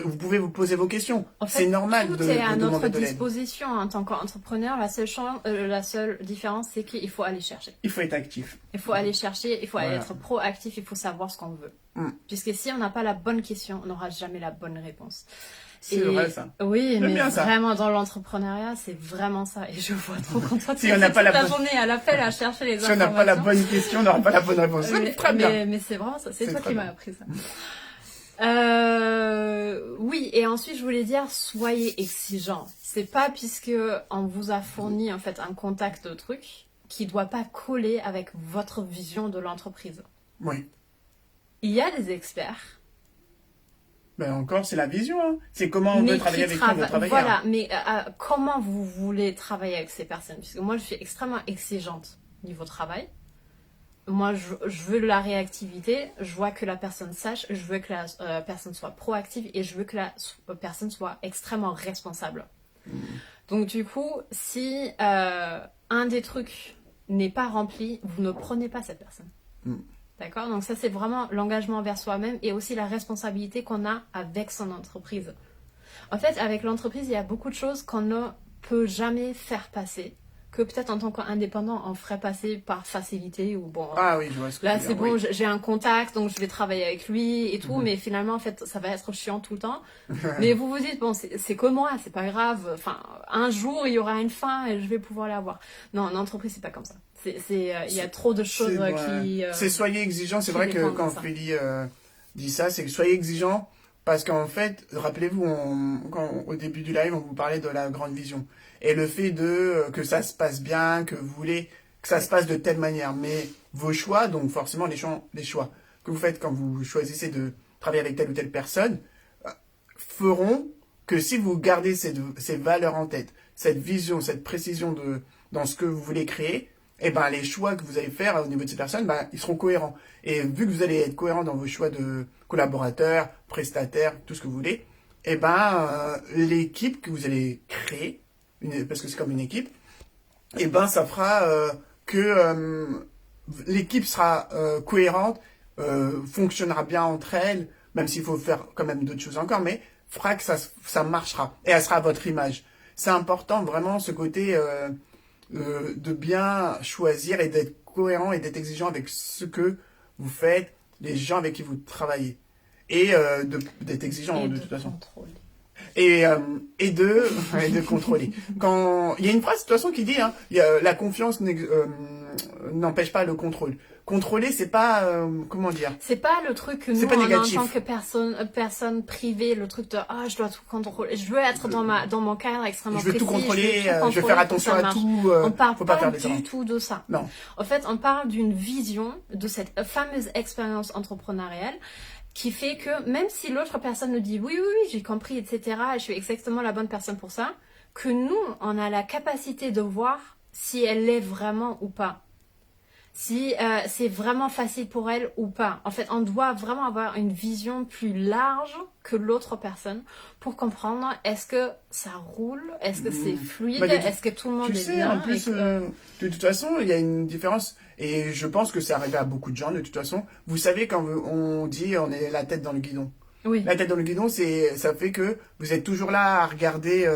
vous pouvez vous poser vos questions. En fait, C'est normal tout de est à demander notre de l'aide. disposition en tant qu'entrepreneur. La seule différence, c'est qu'il faut aller chercher. Il faut être actif. Il faut aller chercher, il faut aller Voilà. être proactif, il faut savoir ce qu'on veut. Puisque si on n'a pas la bonne question, on n'aura jamais la bonne réponse. C'est vrai, ça. Oui, J'aime mais bien ça. vraiment dans l'entrepreneuriat, c'est vraiment ça. Et je vois trop quand toi, Si on n'a pas toute la la bonne- journée à l'appel à chercher les Si on informations. n'a pas la bonne question, on n'aura pas la bonne réponse. C'est très bien. Mais c'est vraiment ça. C'est toi très qui m'as bien. appris ça. Oui, et ensuite je voulais dire, soyez exigeants. C'est pas puisque on vous a fourni en fait un contact de truc qui doit pas coller avec votre vision de l'entreprise. Oui. Il y a des experts. Ben encore, c'est la vision. Hein. C'est comment on veut travailler avec qui on veut travailler. Voilà, hein. mais comment vous voulez travailler avec ces personnes? Puisque moi, je suis extrêmement exigeante niveau travail. Moi, je veux la réactivité, je vois que la personne sache, je veux que la personne soit proactive et je veux que la personne soit extrêmement responsable. Donc du coup, si un des trucs n'est pas rempli, vous ne prenez pas cette personne. D'accord? Donc ça, c'est vraiment l'engagement envers soi-même et aussi la responsabilité qu'on a avec son entreprise. En fait, avec l'entreprise, il y a beaucoup de choses qu'on ne peut jamais faire passer, que peut-être en tant qu'indépendant, on ferait passer par facilité ou bon... Ah oui, je vois ce que Là, tu veux c'est dire, bon, oui. j'ai un contact, donc je vais travailler avec lui et tout, mais finalement, en fait, ça va être chiant tout le temps. Mais vous vous dites, bon, c'est que moi, c'est pas grave. Enfin, un jour, il y aura une fin et je vais pouvoir l'avoir. Non, en entreprise, c'est pas comme ça. Il y a trop de choses qui... C'est soyez exigeant. C'est qui vrai que dépendent de quand ça. Frélie dit ça, c'est que soyez exigeant parce qu'en fait, rappelez-vous, au début du live, on vous parlait de la grande vision et le fait que ça se passe bien, que vous voulez que ça se passe de telle manière. Mais vos choix, donc forcément les choix que vous faites quand vous choisissez de travailler avec telle ou telle personne, feront que si vous gardez ces valeurs en tête, cette vision, cette précision dans ce que vous voulez créer, et ben les choix que vous allez faire au niveau de ces personnes, ben, ils seront cohérents. Et vu que vous allez être cohérent dans vos choix de collaborateurs, prestataires, tout ce que vous voulez, et ben l'équipe que vous allez créer, parce que c'est comme une équipe, et ben ça fera que l'équipe sera cohérente, fonctionnera bien entre elles, même s'il faut faire quand même d'autres choses encore, mais fera que ça marchera et elle sera à votre image. C'est important vraiment ce côté de bien choisir et d'être cohérent et d'être exigeant avec ce que vous faites, les gens avec qui vous travaillez. Et d'être exigeant de toute façon. Contrôler. Et de contrôler. Quand il y a une phrase de toute façon qui dit la confiance n'empêche pas le contrôle. Contrôler, c'est pas comment dire. C'est pas le truc que nous, C'est pas négatif. en tant que personne privée, le truc de je dois tout contrôler, je veux être dans mon cadre extrêmement Je veux précis, tout contrôler, je veux contrôler, faire faut attention que ça à marche. tout. On parle faut pas faire du des erreurs. tout de ça. Non. En fait, on parle d'une vision de cette fameuse expérience entrepreneuriale qui fait que même si l'autre personne nous dit oui, j'ai compris, etc., et je suis exactement la bonne personne pour ça, que nous, on a la capacité de voir si elle l'est vraiment ou pas. Si c'est vraiment facile pour elle ou pas. En fait, on doit vraiment avoir une vision plus large que l'autre personne pour comprendre est-ce que ça roule, est-ce que c'est fluide, Bah, est-ce que tout le monde Tu est sais, bien. en plus, de toute façon, il y a une différence, et je pense que c'est arrivé à beaucoup de gens, de toute façon. Vous savez, quand on dit on est la tête dans le guidon. Oui. La tête dans le guidon, ça fait que vous êtes toujours là à regarder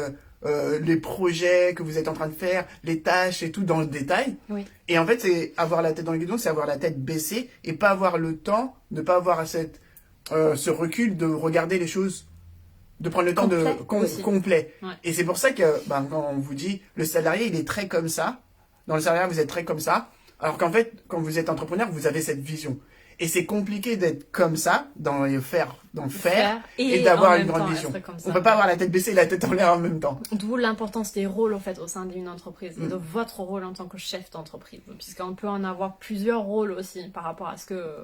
les projets que vous êtes en train de faire, les tâches et tout dans le détail. Oui. Et en fait, c'est avoir la tête dans le guidon, c'est avoir la tête baissée et pas avoir le temps, ne pas avoir ce recul de regarder les choses, de prendre le temps complet. Ouais. Et c'est pour ça que quand on vous dit le salarié, il est très comme ça. Dans le salariat, vous êtes très comme ça. Alors qu'en fait, quand vous êtes entrepreneur, vous avez cette vision. Et c'est compliqué d'être comme ça, dans le faire et d'avoir une grande vision. On peut pas avoir la tête baissée et la tête en l'air en même temps. D'où l'importance des rôles en fait au sein d'une entreprise et de votre rôle en tant que chef d'entreprise, puisqu'on peut en avoir plusieurs rôles aussi par rapport à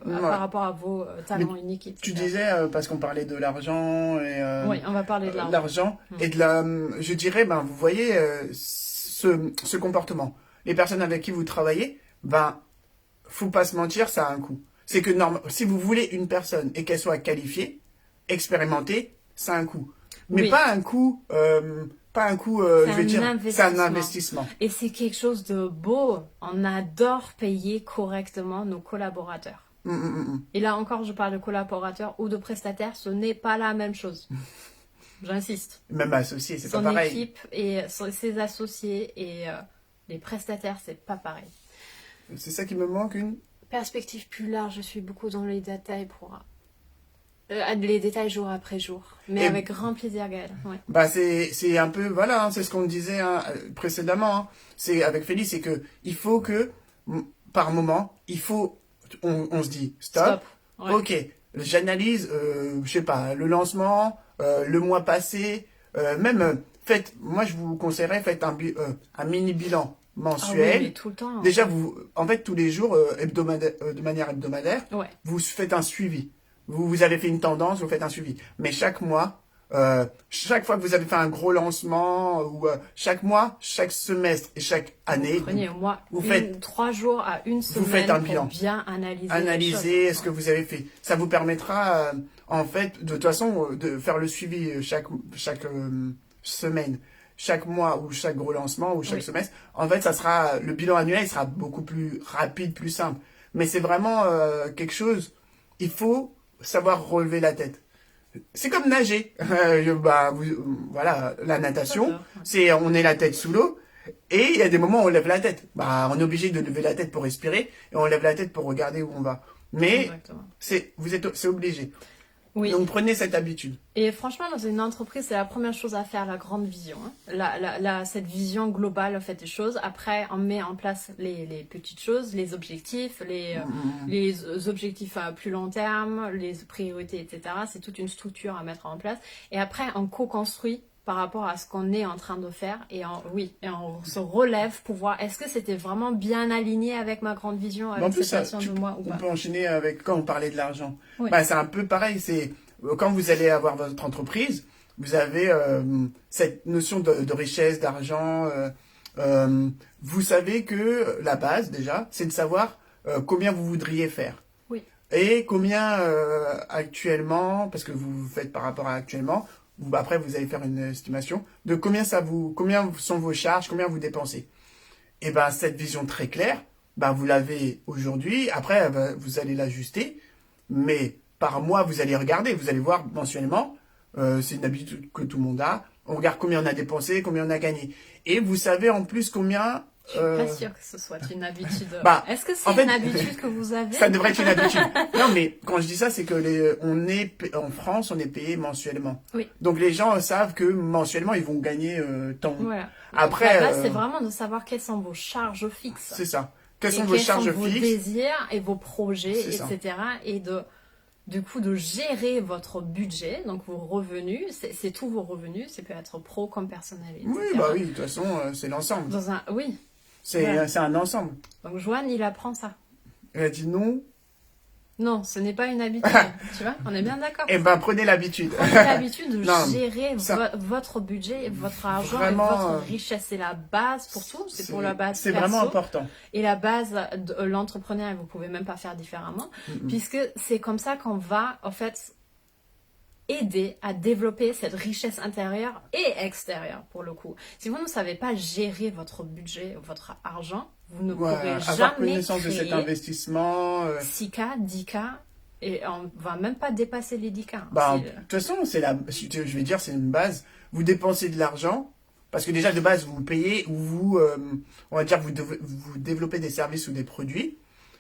par rapport à vos talents uniques. Etc. Tu disais parce qu'on parlait de l'argent et oui, on va parler de l'argent. Et je dirais vous voyez ce comportement. Les personnes avec qui vous travaillez, faut pas se mentir, ça a un coût. C'est que si vous voulez une personne et qu'elle soit qualifiée, expérimentée, ça a un coût. Mais pas un coût, c'est un investissement. Et c'est quelque chose de beau. On adore payer correctement nos collaborateurs. Et là encore, je parle de collaborateur ou de prestataire, ce n'est pas la même chose. J'insiste. Même associé, c'est pas Son pareil. équipe et ses associés et les prestataires, c'est pas pareil. C'est ça qui me manque, une Perspective plus large, je suis beaucoup dans les détails les détails jour après jour. Mais Et- avec grand plaisir, Gaël. Ouais. Bah c'est un peu voilà, hein, c'est ce qu'on disait hein, précédemment. Hein. C'est avec Félix, c'est que il faut que par moment, on se dit stop. Stop. Ouais. Ok, j'analyse, je sais pas, le lancement, le mois passé, même moi je vous conseillerais faites un mini bilan Ah oui, mensuel. mais tout le temps. Déjà en fait tous les jours de manière hebdomadaire, Ouais. vous faites un suivi. Vous avez fait une tendance, vous faites un suivi. Mais chaque mois, chaque fois que vous avez fait un gros lancement, ou chaque mois, chaque semestre et chaque année, Prenez au moins vous faites 3 jours à une semaine faites un pour bilan. bien analyser les analyser choses. ce que vous avez fait. Ça vous permettra, en fait, de toute façon, de faire le suivi chaque semaine, chaque mois ou chaque gros lancement ou chaque Oui. semestre. En fait, le bilan annuel sera beaucoup plus rapide, plus simple. Mais c'est vraiment quelque chose, il faut savoir relever la tête. C'est comme nager. Voilà, la natation, J'adore. on est la tête sous l'eau. Et il y a des moments où on lève la tête. On est obligé de lever la tête pour respirer et on lève la tête pour regarder où on va. Mais Exactement. c'est obligé. Oui. Donc prenez cette habitude. Et franchement, dans une entreprise, c'est la première chose à faire, la grande vision. Hein. Cette vision globale, en fait, des choses. Après, on met en place les petites choses, les objectifs, les objectifs à plus long terme, les priorités, etc. C'est toute une structure à mettre en place. Et après, on co-construit par rapport à ce qu'on est en train de faire. Et on se relève pour voir est-ce que c'était vraiment bien aligné avec ma grande vision, En avec plus, cette version de moi ou on pas. peut enchaîner avec quand on parlait de l'argent. Oui. C'est un peu pareil. C'est quand vous allez avoir votre entreprise, vous avez cette notion de richesse, d'argent. Vous savez que la base déjà, c'est de savoir combien vous voudriez faire. Oui. Et combien actuellement, parce que vous faites par rapport à actuellement, après vous allez faire une estimation de combien sont vos charges, combien vous dépensez. Et ben cette vision très claire, vous l'avez aujourd'hui. Après, vous allez l'ajuster, mais par mois vous allez regarder, vous allez voir mensuellement. C'est une habitude que tout le monde a. On regarde combien on a dépensé, combien on a gagné, et vous savez en plus combien. Je suis pas sûre que ce soit une habitude. Est-ce que c'est en fait, une habitude que vous avez? Ça devrait être une habitude. Non, mais quand je dis ça, c'est que en France, on est payé mensuellement. Oui. Donc les gens savent que mensuellement, ils vont gagner tant. Voilà. Après, la base, c'est vraiment de savoir quelles sont vos charges fixes. C'est ça. Quelles Et sont vos quels charges sont vos fixes? désirs et vos projets, C'est ça. etc. Et du coup, de gérer votre budget, donc vos revenus, c'est tous vos revenus, c'est peut être pro comme personnel, etc. Oui, oui, de toute façon, c'est l'ensemble. Oui. C'est Voilà. c'est un ensemble. Donc Joanne, il apprend ça. Elle a dit non. Non, ce n'est pas une habitude. Tu vois, on est bien d'accord. Eh prenez l'habitude. Prenez l'habitude de Non, gérer ça- votre budget, votre argent Vraiment, et votre richesse. C'est la base pour tout. C'est pour la base C'est perso. vraiment important. Et la base de l'entrepreneur, et vous pouvez même pas faire différemment, puisque c'est comme ça qu'on va, en fait, aider à développer cette richesse intérieure et extérieure, pour le coup. Si vous ne savez pas gérer votre budget, votre argent, vous ne pourrez Avoir jamais connaissance de cet créer investissement. 6K, 10K, et on va même pas dépasser les 10K. De toute façon, je vais dire, c'est une base. Vous dépensez de l'argent, parce que déjà de base, vous payez, ou on va dire, vous développez des services ou des produits,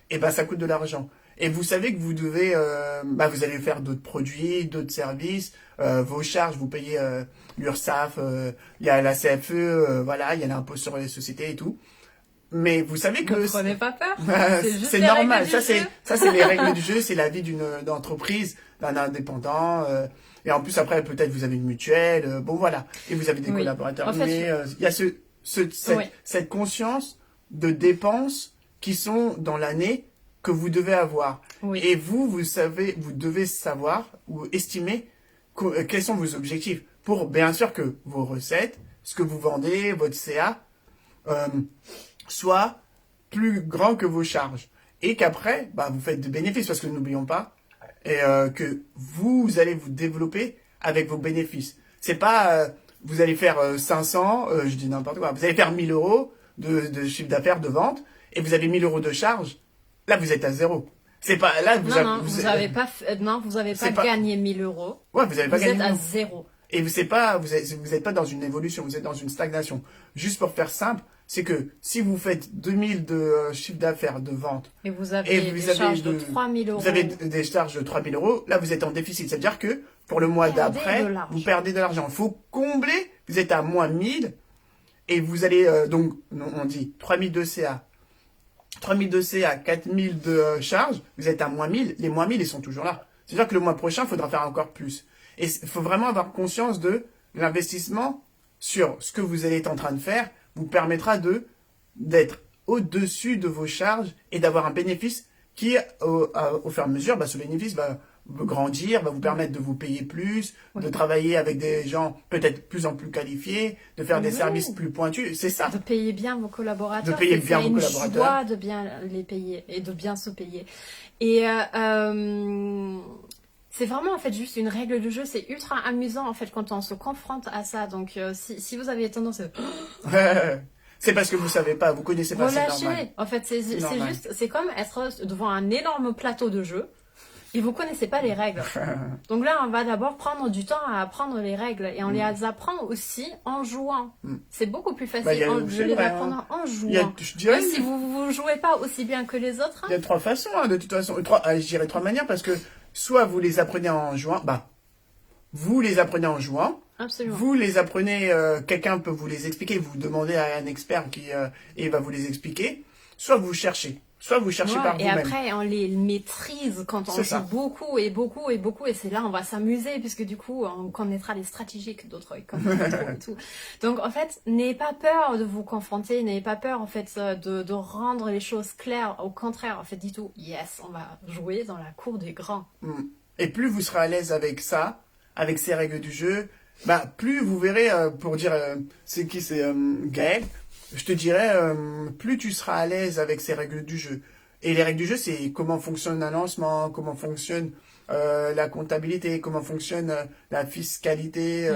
et ça coûte de l'argent. Et vous savez que vous devez, vous allez faire d'autres produits, d'autres services, vos charges, vous payez l'URSSAF, il y a la CFE, voilà, il y a l'impôt sur les sociétés et tout. Mais vous savez que ne prenez pas peur. c'est normal. Ça c'est les règles du jeu, c'est la vie d'une entreprise, d'un indépendant. Et en plus après peut-être vous avez une mutuelle. Bon voilà. Et vous avez des collaborateurs. En fait, mais il y a cette conscience de dépenses qui sont dans l'année que vous devez avoir. Oui. Et vous devez savoir ou estimer quels sont vos objectifs pour bien sûr que vos recettes, ce que vous vendez, votre CA, soit plus grand que vos charges. Et qu'après, vous faites des bénéfices, parce que n'oublions pas que vous allez vous développer avec vos bénéfices. C'est pas, vous allez faire 500, je dis n'importe quoi, vous allez faire 1000 euros de chiffre d'affaires, de vente, et vous avez 1000 euros de charges. Là, vous êtes à zéro. C'est pas là, Non, vous avez pas, vous avez pas gagné 1000 euros. Ouais, vous avez pas gagné. Vous êtes à zéro. Et vous êtes pas dans une évolution, vous êtes dans une stagnation. Juste pour faire simple, c'est que si vous faites 2000 de chiffre d'affaires de vente et vous avez des charges de 3000 euros, vous avez des charges de 3000 euros, là vous êtes en déficit. Ça veut dire que pour le mois d'après, vous perdez de l'argent. Il faut combler, vous êtes à moins 1000 et vous allez, donc on dit 3002 CA. 3002 CA, 4000 de charges, vous êtes à moins 1000, les moins 1000 ils sont toujours là. C'est-à-dire que le mois prochain, il faudra faire encore plus. Et il faut vraiment avoir conscience de l'investissement sur ce que vous allez être en train de faire vous permettra d'être au-dessus de vos charges et d'avoir un bénéfice qui, au fur et à mesure, ce bénéfice va grandir, va vous permettre de vous payer plus, de travailler avec des gens peut-être plus en plus qualifiés, de faire des services plus pointus, c'est ça. De payer bien vos collaborateurs. De payer bien vos collaborateurs. C'est une joie de bien les payer et de bien se payer. Et c'est vraiment en fait juste une règle du jeu. C'est ultra amusant en fait quand on se confronte à ça. Donc si vous avez tendance à... C'est parce que vous savez pas, vous connaissez pas, c'est normal. En fait, c'est juste, c'est comme être devant un énorme plateau de jeu et vous connaissez pas les règles. Donc là, on va d'abord prendre du temps à apprendre les règles et on les apprend aussi en jouant. C'est beaucoup plus facile de les apprendre en jouant. Même si vous jouez pas aussi bien que les autres. Il y a 3 façons, de toute façon. Je dirais 3 manières parce que soit vous les apprenez en jouant, vous les apprenez en jouant. Absolument. Vous les apprenez, quelqu'un peut vous les expliquer, vous demandez à un expert qui et va vous les expliquer. Soit vous cherchez par vous-même. Et après, on les maîtrise quand on joue beaucoup et c'est là on va s'amuser puisque du coup, on connaîtra les stratégies que d'autres connaissent et tout. Donc en fait, n'ayez pas peur de vous confronter, n'ayez pas peur en fait de rendre les choses claires. Au contraire, en fait, dites-vous, yes, on va jouer dans la cour des grands. Et plus vous serez à l'aise avec ça, avec ces règles du jeu, plus vous verrez, pour dire, c'est Gaël, je te dirais, plus tu seras à l'aise avec ces règles du jeu. Et les règles du jeu, c'est comment fonctionne un lancement, comment fonctionne la comptabilité, comment fonctionne la fiscalité,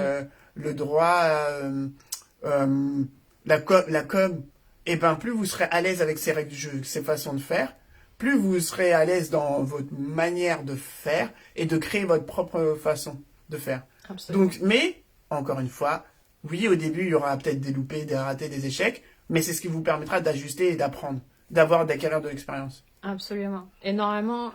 le droit, la com. Et plus vous serez à l'aise avec ces règles du jeu, ces façons de faire, plus vous serez à l'aise dans votre manière de faire et de créer votre propre façon de faire. Absolument. Donc, mais, encore une fois, oui, au début, il y aura peut-être des loupés, des ratés, des échecs, mais c'est ce qui vous permettra d'ajuster et d'apprendre, d'acquérir de l'expérience. Absolument. Et normalement,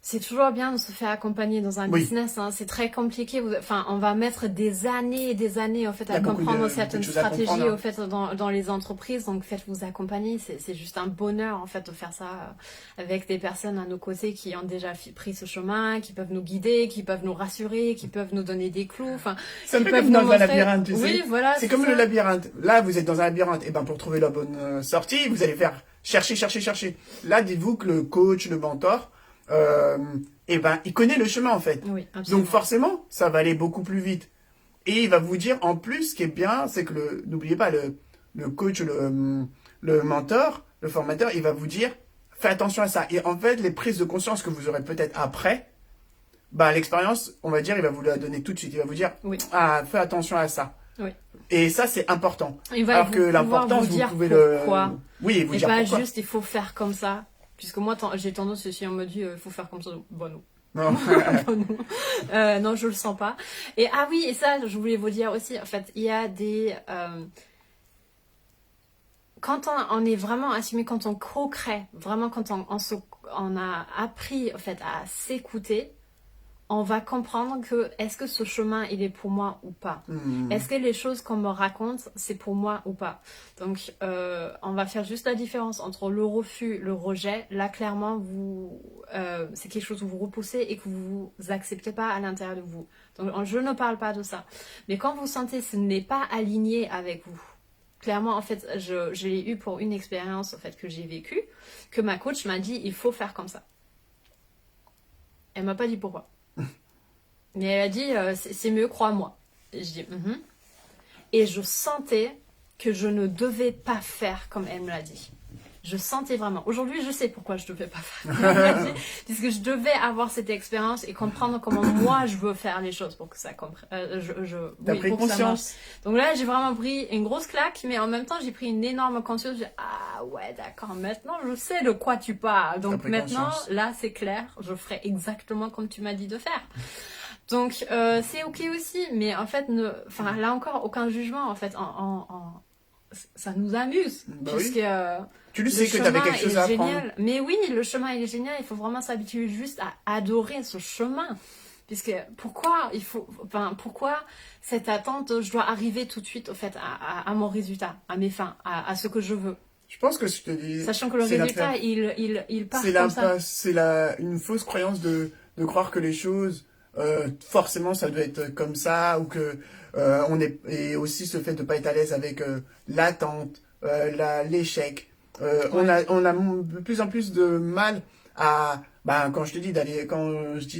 c'est toujours bien de se faire accompagner dans un business. C'est très compliqué. On va mettre des années et des années en fait à comprendre certaines stratégies en fait dans les entreprises. Donc faites-vous accompagner. C'est juste un bonheur en fait de faire ça avec des personnes à nos côtés qui ont déjà pris ce chemin, qui peuvent nous guider, qui peuvent nous rassurer, qui peuvent nous donner des clous. Ça me fait comme dans un labyrinthe, tu sais. Oui, voilà. C'est comme le labyrinthe. Là, vous êtes dans un labyrinthe. Et pour trouver la bonne sortie, vous allez faire chercher. Là, dites-vous que le coach, le mentor, il connaît le chemin en fait. Oui, donc forcément, ça va aller beaucoup plus vite. Et il va vous dire, en plus, ce qui est bien, c'est que n'oubliez pas, le coach, le mentor, le formateur, il va vous dire, fais attention à ça. Et en fait, les prises de conscience que vous aurez peut-être après, l'expérience, on va dire, il va vous la donner tout de suite. Il va vous dire, fais attention à ça. Oui. Et ça, c'est important. Alors que l'importance, vous pouvez pourquoi. Oui, vous et dire pas pourquoi. Juste, il faut faire comme ça. Puisque moi, j'ai tendance, si on me dit, il faut faire comme ça, non. Non. Non, je le sens pas. Et oui, et ça, je voulais vous dire aussi, en fait, il y a des... quand on est vraiment assumé, quand on co-crée, vraiment quand on a appris, en fait, à s'écouter, on va comprendre que est-ce que ce chemin il est pour moi ou pas. Est-ce que les choses qu'on me raconte c'est pour moi ou pas. Donc on va faire juste la différence entre le refus, le rejet. Là clairement c'est quelque chose que vous repoussez et que vous acceptez pas à l'intérieur de vous. Donc je ne parle pas de ça. Mais quand vous sentez que ce n'est pas aligné avec vous, clairement en fait je l'ai eu pour une expérience en fait que j'ai vécue, que ma coach m'a dit il faut faire comme ça. Elle m'a pas dit pourquoi. Mais elle a dit, c'est mieux, crois-moi. Et je dis, Et je sentais que je ne devais pas faire comme elle me l'a dit. Je sentais vraiment. Aujourd'hui, je sais pourquoi je devais pas faire de la magie, puisque je devais avoir cette expérience et comprendre comment moi je veux faire les choses pour que ça T'as pris pour que ça marche. conscience. Donc là, j'ai vraiment pris une grosse claque, mais en même temps, j'ai pris une énorme conscience. J'ai dit, ah ouais, d'accord, maintenant je sais de quoi tu parles. Donc pris maintenant, conscience. là, c'est clair, je ferai exactement comme tu m'as dit de faire. Donc c'est ok aussi, mais en fait, enfin là encore, aucun jugement en fait. Ça nous amuse, Bah puisque oui. Tu le le sais que tu avais chemin quelque chose est à apprendre. génial. Mais oui, le chemin il est génial. Il faut vraiment s'habituer juste à adorer ce chemin. Puisque pourquoi cette attente, je dois arriver tout de suite au fait à mon résultat, à mes fins, à ce que je veux. Je pense que je te dis. Sachant que le c'est la résultat, per- il part c'est comme ça. une fausse croyance de croire que les choses, forcément, ça doit être comme ça, ou que et aussi ce fait de pas être à l'aise avec l'attente, l'échec. On a de plus en plus de mal à, quand je dis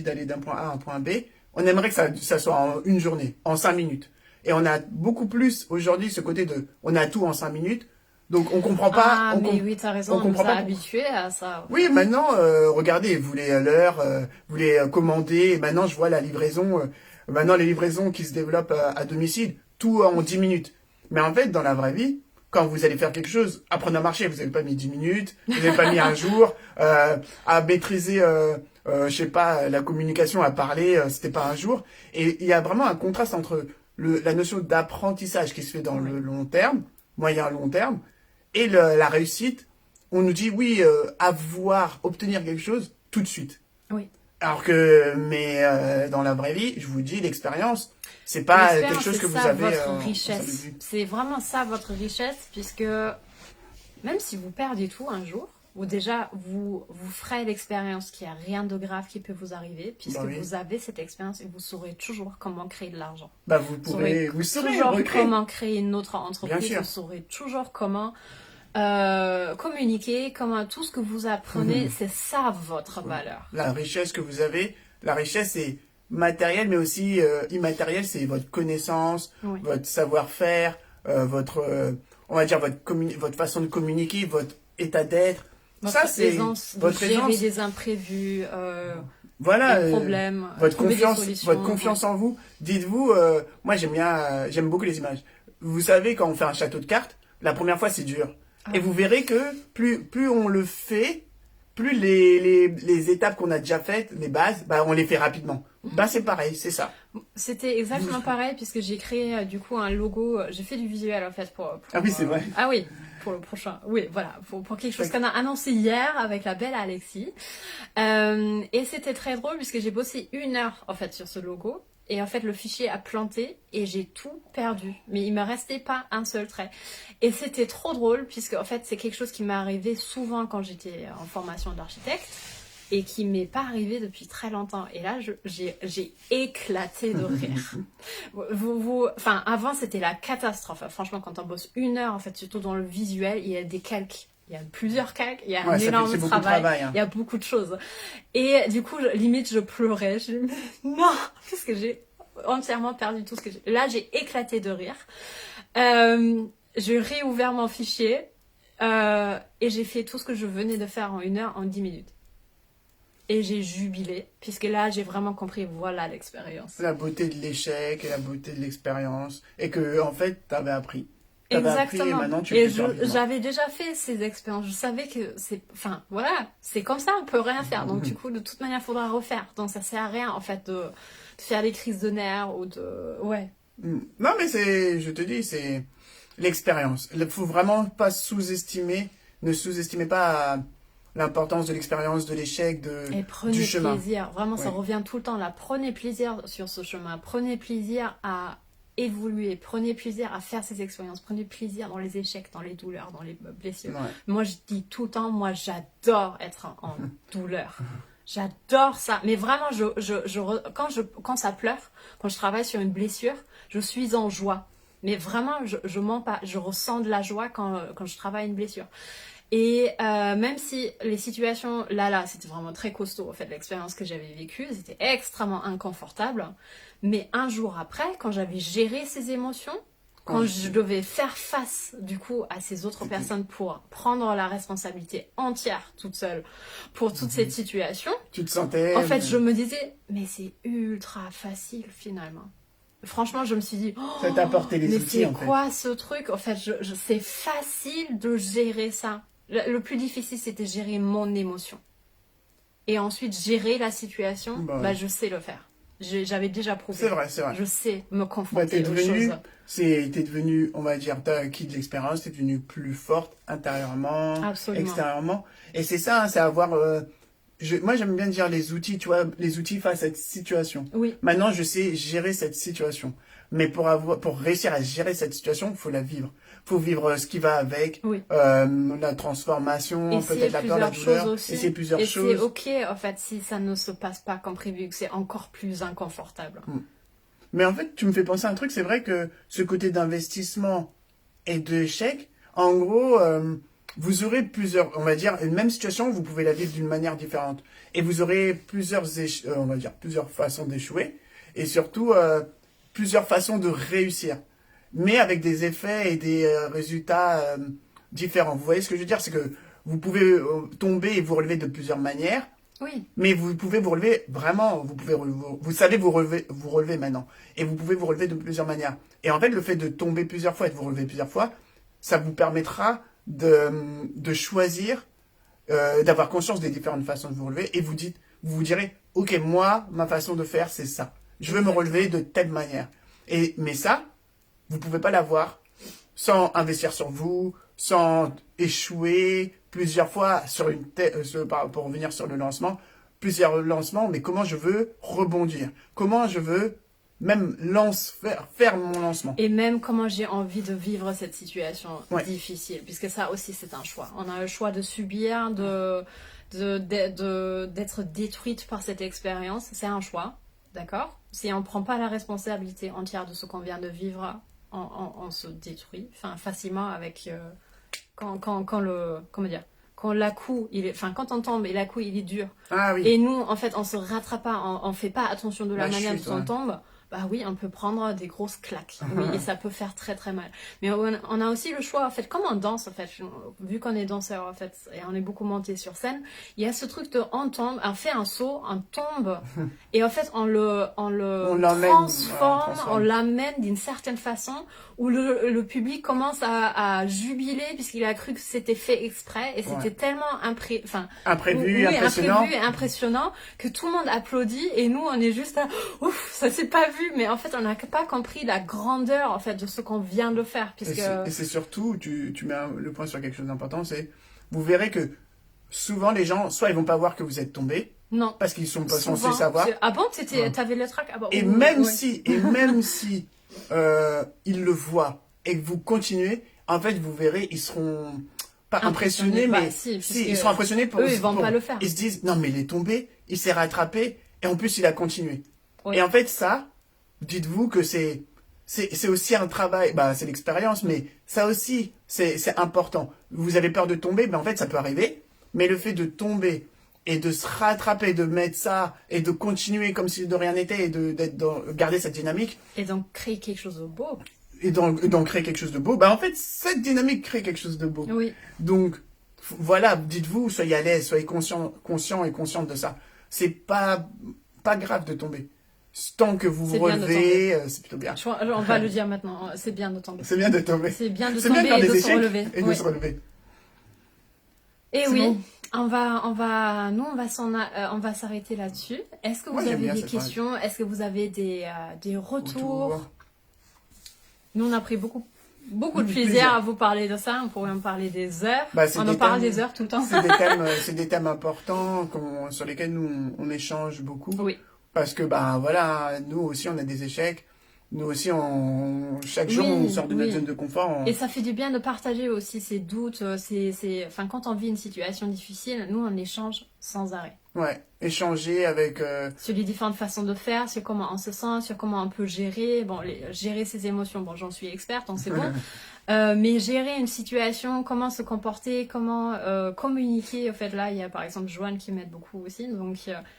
d'aller d'un point A à un point B, on aimerait que ça soit en une journée, en 5 minutes. Et on a beaucoup plus aujourd'hui ce côté de, on a tout en 5 minutes. Donc on comprend pas. Ah, mais oui, t'as raison, on on nous comprend a pas. habitués à ça. Oui, maintenant, regardez, vous voulez à l'heure, vous voulez commander. Et maintenant, je vois la livraison. Maintenant, les livraisons qui se développent à domicile, tout en 10 minutes. Mais en fait, dans la vraie vie, quand vous allez faire quelque chose, apprendre à marcher, vous n'avez pas mis 10 minutes, vous n'avez pas mis un jour, à maîtriser, je sais pas, la communication, à parler, c'était pas un jour. Et il y a vraiment un contraste entre la notion d'apprentissage qui se fait dans le long terme, moyen long terme, et la réussite. On nous dit oui, obtenir quelque chose tout de suite. Oui. Alors que, dans la vraie vie, je vous dis, l'expérience, c'est pas quelque chose que vous avez. C'est ça votre en richesse. C'est vraiment ça votre richesse, puisque même si vous perdez tout un jour, ou déjà vous ferez l'expérience qu'il n'y a rien de grave qui peut vous arriver, puisque Bah oui. vous avez cette expérience et vous saurez toujours comment créer de l'argent. Vous saurez toujours recréer. comment créer une autre Bien entreprise, sûr. vous saurez toujours comment communiquer, comment tout ce que vous apprenez, c'est ça votre valeur. La richesse que vous avez, la richesse c'est matérielle, mais aussi immatérielle, c'est votre connaissance, Oui. votre savoir-faire, on va dire votre façon de communiquer, votre état d'être. Votre Ça, c'est aisance de votre gérer aisance. des imprévus, Voilà, des problèmes, votre trouver des confiance, solutions. votre confiance en vous. Dites-vous, moi j'aime beaucoup les images. Vous savez, quand on fait un château de cartes, la première fois c'est dur. Et vous verrez que plus on le fait, plus les étapes qu'on a déjà faites, les bases, on les fait rapidement. C'est pareil, c'est ça. C'était exactement pareil, puisque j'ai créé du coup un logo, j'ai fait du visuel en fait pour Ah oui, c'est vrai. Ah oui, pour le prochain. Oui, voilà, pour quelque chose qu'on a annoncé hier avec la belle Alexis. Et c'était très drôle puisque j'ai bossé 1 heure en fait sur ce logo. Et en fait, le fichier a planté et j'ai tout perdu. Mais il me restait pas un seul trait. Et c'était trop drôle puisque en fait, c'est quelque chose qui m'est arrivé souvent quand j'étais en formation d'architecte et qui m'est pas arrivé depuis très longtemps. Et là, j'ai éclaté de rire. Enfin, avant, c'était la catastrophe. Franchement, quand on bosse 1 heure, en fait, surtout dans le visuel, il y a des calques. Il y a plusieurs calques, il y a un énorme travail, il y a beaucoup de choses. Et du coup, limite, je pleurais. Je me dis, non, parce que j'ai entièrement perdu tout ce que j'ai. Là, j'ai éclaté de rire. J'ai réouvert mon fichier et j'ai fait tout ce que je venais de faire en 1 heure, en 10 minutes. Et j'ai jubilé, puisque là, j'ai vraiment compris, voilà l'expérience. La beauté de l'échec et la beauté de l'expérience. Et que, en fait, t'avais appris. Exactement. Et maintenant, tu et le fais j'avais déjà fait ces expériences. Je savais que c'est, enfin, voilà, c'est comme ça, on peut rien faire. Donc, du coup, de toute manière, il faudra refaire. Donc, ça sert à rien, en fait, de faire des crises de nerfs ou de, ouais. Non, mais je te dis, c'est l'expérience. Il faut vraiment pas sous-estimer, ne sous-estimez pas l'importance de l'expérience, de l'échec, Et prenez du chemin. plaisir. Vraiment, ça revient tout le temps là. Prenez plaisir sur ce chemin. Prenez plaisir à évoluer, prenez plaisir à faire ces expériences, prenez plaisir dans les échecs, dans les douleurs, dans les blessures. Ouais. Moi, je dis tout le temps, moi, j'adore être en douleur. J'adore ça. Mais vraiment, quand ça pleure, quand je travaille sur une blessure, je suis en joie. Mais vraiment, je mens pas. Je ressens de la joie quand je travaille une blessure. Et même si les situations, là, c'était vraiment très costaud, en fait, l'expérience que j'avais vécue, c'était extrêmement inconfortable. Mais un jour après, quand j'avais géré ces émotions, quand je devais faire face du coup à ces autres personnes pour prendre la responsabilité entière toute seule pour toute cette situation, tu te sentais... en fait je me disais mais c'est ultra facile finalement. Franchement je me suis dit ça t'a apporté les mais outils c'est en fait. quoi ce truc, en fait c'est facile de gérer ça. Le plus difficile c'était gérer mon émotion et ensuite gérer la situation. Bah je sais le faire. J'avais déjà prouvé. C'est vrai, c'est vrai. Je sais me confronter aux choses. T'es devenu, on va dire, t'as acquis de l'expérience, t'es devenue plus forte intérieurement, absolument, extérieurement. Et c'est ça, hein, c'est avoir... moi, j'aime bien dire les outils, tu vois, les outils face à cette situation. Oui. Maintenant, je sais gérer cette situation. Mais pour réussir à gérer cette situation, il faut la vivre. Il faut vivre ce qui va avec, oui. La transformation, peut-être la peur, la douleur. Et c'est plusieurs choses. Et c'est ok, en fait, si ça ne se passe pas comme prévu, que c'est encore plus inconfortable. Mais en fait, tu me fais penser à un truc, c'est vrai que ce côté d'investissement et d'échec, en gros, vous aurez plusieurs, on va dire, une même situation, vous pouvez la vivre d'une manière différente. Et vous aurez on va dire, plusieurs façons d'échouer. Et surtout, plusieurs façons de réussir. Mais avec des effets et des résultats différents. Vous voyez ce que je veux dire? C'est que vous pouvez tomber et vous relever de plusieurs manières. Oui. Mais vous pouvez vous relever vraiment, vous savez vous relever maintenant. Et vous pouvez vous relever de plusieurs manières. Et en fait, le fait de tomber plusieurs fois et de vous relever plusieurs fois, ça vous permettra de choisir, d'avoir conscience des différentes façons de vous relever. Et vous vous direz, ok, moi, ma façon de faire, c'est ça. Je veux me relever de telle manière. Mais ça, vous pouvez pas l'avoir sans investir sur vous, sans échouer plusieurs fois pour revenir sur le lancement, plusieurs lancements, mais comment je veux rebondir, comment je veux même faire mon lancement. Et même comment j'ai envie de vivre cette situation difficile, puisque ça aussi c'est un choix. On a le choix de subir, d'être détruite par cette expérience, c'est un choix, d'accord? Si on ne prend pas la responsabilité entière de ce qu'on vient de vivre, on se détruit facilement avec quand la coup quand on tombe et la coup il est dur. Ah oui. Et nous en fait on se rattrape pas, on fait pas attention de la manière dont on tombe. Bah oui, on peut prendre des grosses claques. Oui, et ça peut faire très très mal. Mais on a aussi le choix, en fait, comme on danse, en fait, vu qu'on est danseur, en fait, et on est beaucoup monté sur scène, il y a ce truc de on tombe, on fait un saut, on tombe, et en fait, on le transforme, on l'amène d'une certaine façon, où le public commence à jubiler, puisqu'il a cru que c'était fait exprès, et c'était tellement imprévu et impressionnant, que tout le monde applaudit, et nous, on est juste là, ouf, ça s'est pas vu. Mais en fait on n'a pas compris la grandeur en fait de ce qu'on vient de faire, puisque... Et c'est surtout, tu mets le point sur quelque chose d'important, c'est vous verrez que souvent les gens, soit ils vont pas voir que vous êtes tombé, non, parce qu'ils sont pas censés savoir. Ah bon, t'avais le trac? Ah bon, et même si ils le voient et que vous continuez, en fait vous verrez, ils seront pas impressionnés, mais ils seront impressionnés eux ils vont pas le faire. Ils se disent non mais il est tombé, il s'est rattrapé et en plus il a continué. Oui. Et en fait ça, dites-vous que c'est aussi un travail, c'est l'expérience, mais ça aussi, c'est important. Vous avez peur de tomber, en fait, ça peut arriver, mais le fait de tomber et de se rattraper, de mettre ça, et de continuer comme si de rien n'était, et garder cette dynamique. Et donc créer quelque chose de beau. Et d'en créer quelque chose de beau, en fait, cette dynamique crée quelque chose de beau. Oui. Donc, voilà, dites-vous, soyez à l'aise, soyez conscient et consciente de ça. C'est pas grave de tomber. Tant que vous vous relevez, c'est plutôt bien. On va le dire maintenant, c'est bien de tomber. C'est bien de tomber. C'est bien de tomber et de se relever. Et de se relever. Et oui, bon. on va s'arrêter là-dessus. Est-ce que vous avez des questions? Est-ce que vous avez des retours? Nous, on a pris beaucoup de plaisir à vous parler de ça. On pourrait en parler des heures. On en parle des heures tout le temps. C'est des thèmes importants sur lesquels nous, on échange beaucoup. Oui. Parce que, voilà, nous aussi, on a des échecs. Nous aussi, chaque jour, on sort de notre zone de confort. Et ça fait du bien de partager aussi ses doutes. Quand on vit une situation difficile, nous, on échange sans arrêt. Ouais, échanger avec... Sur les différentes façons de faire, sur comment on se sent, sur comment on peut gérer. Gérer ses émotions, j'en suis experte, donc c'est bon. Mais gérer une situation, comment se comporter, comment communiquer. En fait, là, il y a par exemple Joanne qui m'aide beaucoup aussi. Donc,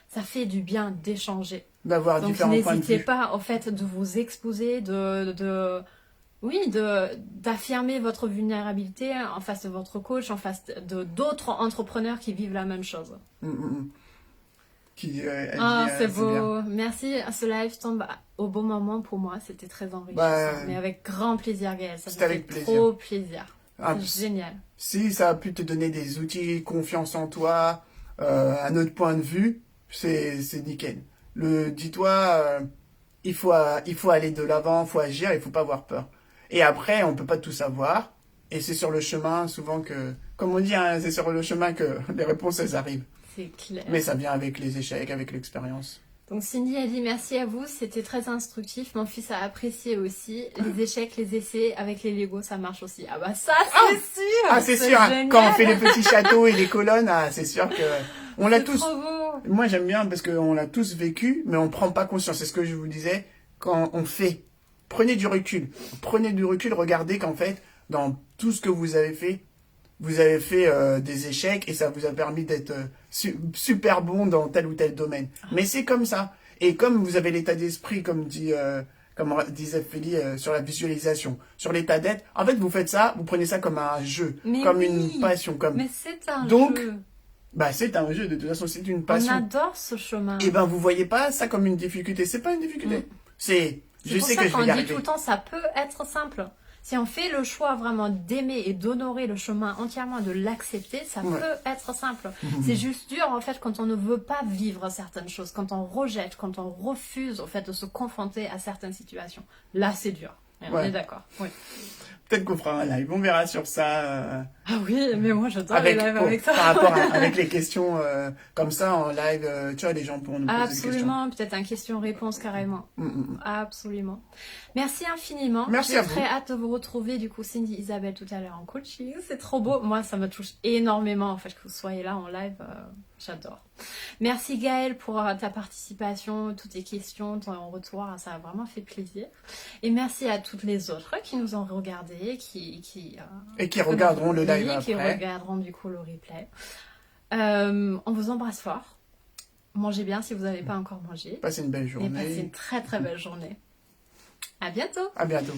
ça fait du bien d'échanger. D'avoir différents points de vue. Donc, n'hésitez pas, en fait, de vous exposer, de Oui, d'affirmer votre vulnérabilité en face de votre coach, en face de d'autres entrepreneurs qui vivent la même chose. Elle Ah, dit, c'est c'est bien. beau. Merci. Ce live tombe au bon moment pour moi. C'était très enrichissant. Bah, Mais avec grand plaisir, Gaëlle. Ça me c'était fait avec plaisir. trop plaisir. Ah, C'est génial. si ça a pu te donner des outils, confiance en toi, un autre point de vue, c'est nickel. Dis-toi, il faut aller de l'avant, il faut agir, il faut pas avoir peur. Et après, on peut pas tout savoir. Et c'est sur le chemin, souvent que, comme on dit, hein, c'est sur le chemin que les réponses, elles arrivent. C'est clair. Mais ça vient avec les échecs, avec l'expérience. Donc Cindy a dit merci à vous, c'était très instructif. Mon fils a apprécié aussi. Les échecs, les essais avec les Lego, ça marche aussi. Ah bah ça, c'est sûr. Ah, c'est sûr, hein, génial. quand on fait les petits châteaux et les colonnes, ah, c'est sûr que on l'a C'est tous. trop beau. Moi, j'aime bien parce qu'on l'a tous vécu, mais on prend pas conscience. C'est ce que je vous disais quand on fait. Prenez du recul. Prenez du recul, regardez qu'en fait, dans tout ce que vous avez fait des échecs et ça vous a permis d'être super bon dans tel ou tel domaine. Mais c'est comme ça. Et comme vous avez l'état d'esprit, comme disait Félie, sur la visualisation, sur l'état d'être, en fait, vous faites ça, vous prenez ça comme un jeu, Mais comme oui. une passion. Mais c'est un Donc, jeu. bah, c'est un jeu, de toute façon, c'est une On passion. adore ce chemin. Et ben, vous voyez pas ça comme une difficulté. C'est pas une difficulté. C'est Je pour sais ça que je qu'on vais y dit arriver. tout le temps, ça peut être simple. Si on fait le choix vraiment d'aimer et d'honorer le chemin entièrement, de l'accepter, ça Ouais. peut être simple. C'est juste dur en fait quand on ne veut pas vivre certaines choses, quand on rejette, quand on refuse en fait de se confronter à certaines situations. Là, c'est dur. Et on Ouais. est d'accord. Oui. Peut-être qu'on fera un live. On verra sur ça. Ah oui, mais moi j'adore les lives avec toi. Par rapport avec les questions comme ça en live, tu vois, les gens pourront nous poser des questions. Absolument, peut-être un question-réponse carrément. Absolument. Merci infiniment. Merci J'ai à vous. très hâte de vous retrouver, du coup, Cindy, Isabelle, tout à l'heure en coaching. C'est trop beau. Moi, ça me touche énormément, en fait, que vous soyez là en live. J'adore. Merci Gaëlle pour ta participation, toutes tes questions, ton retour. Ça a vraiment fait plaisir. Et merci à toutes les autres qui nous ont regardés, Et qui regarderont le live qui après. regarderont du coup le replay. On vous embrasse fort. Mangez bien si vous n'avez pas encore mangé. Passez une belle Et passez journée. une très très belle journée. À bientôt. À bientôt.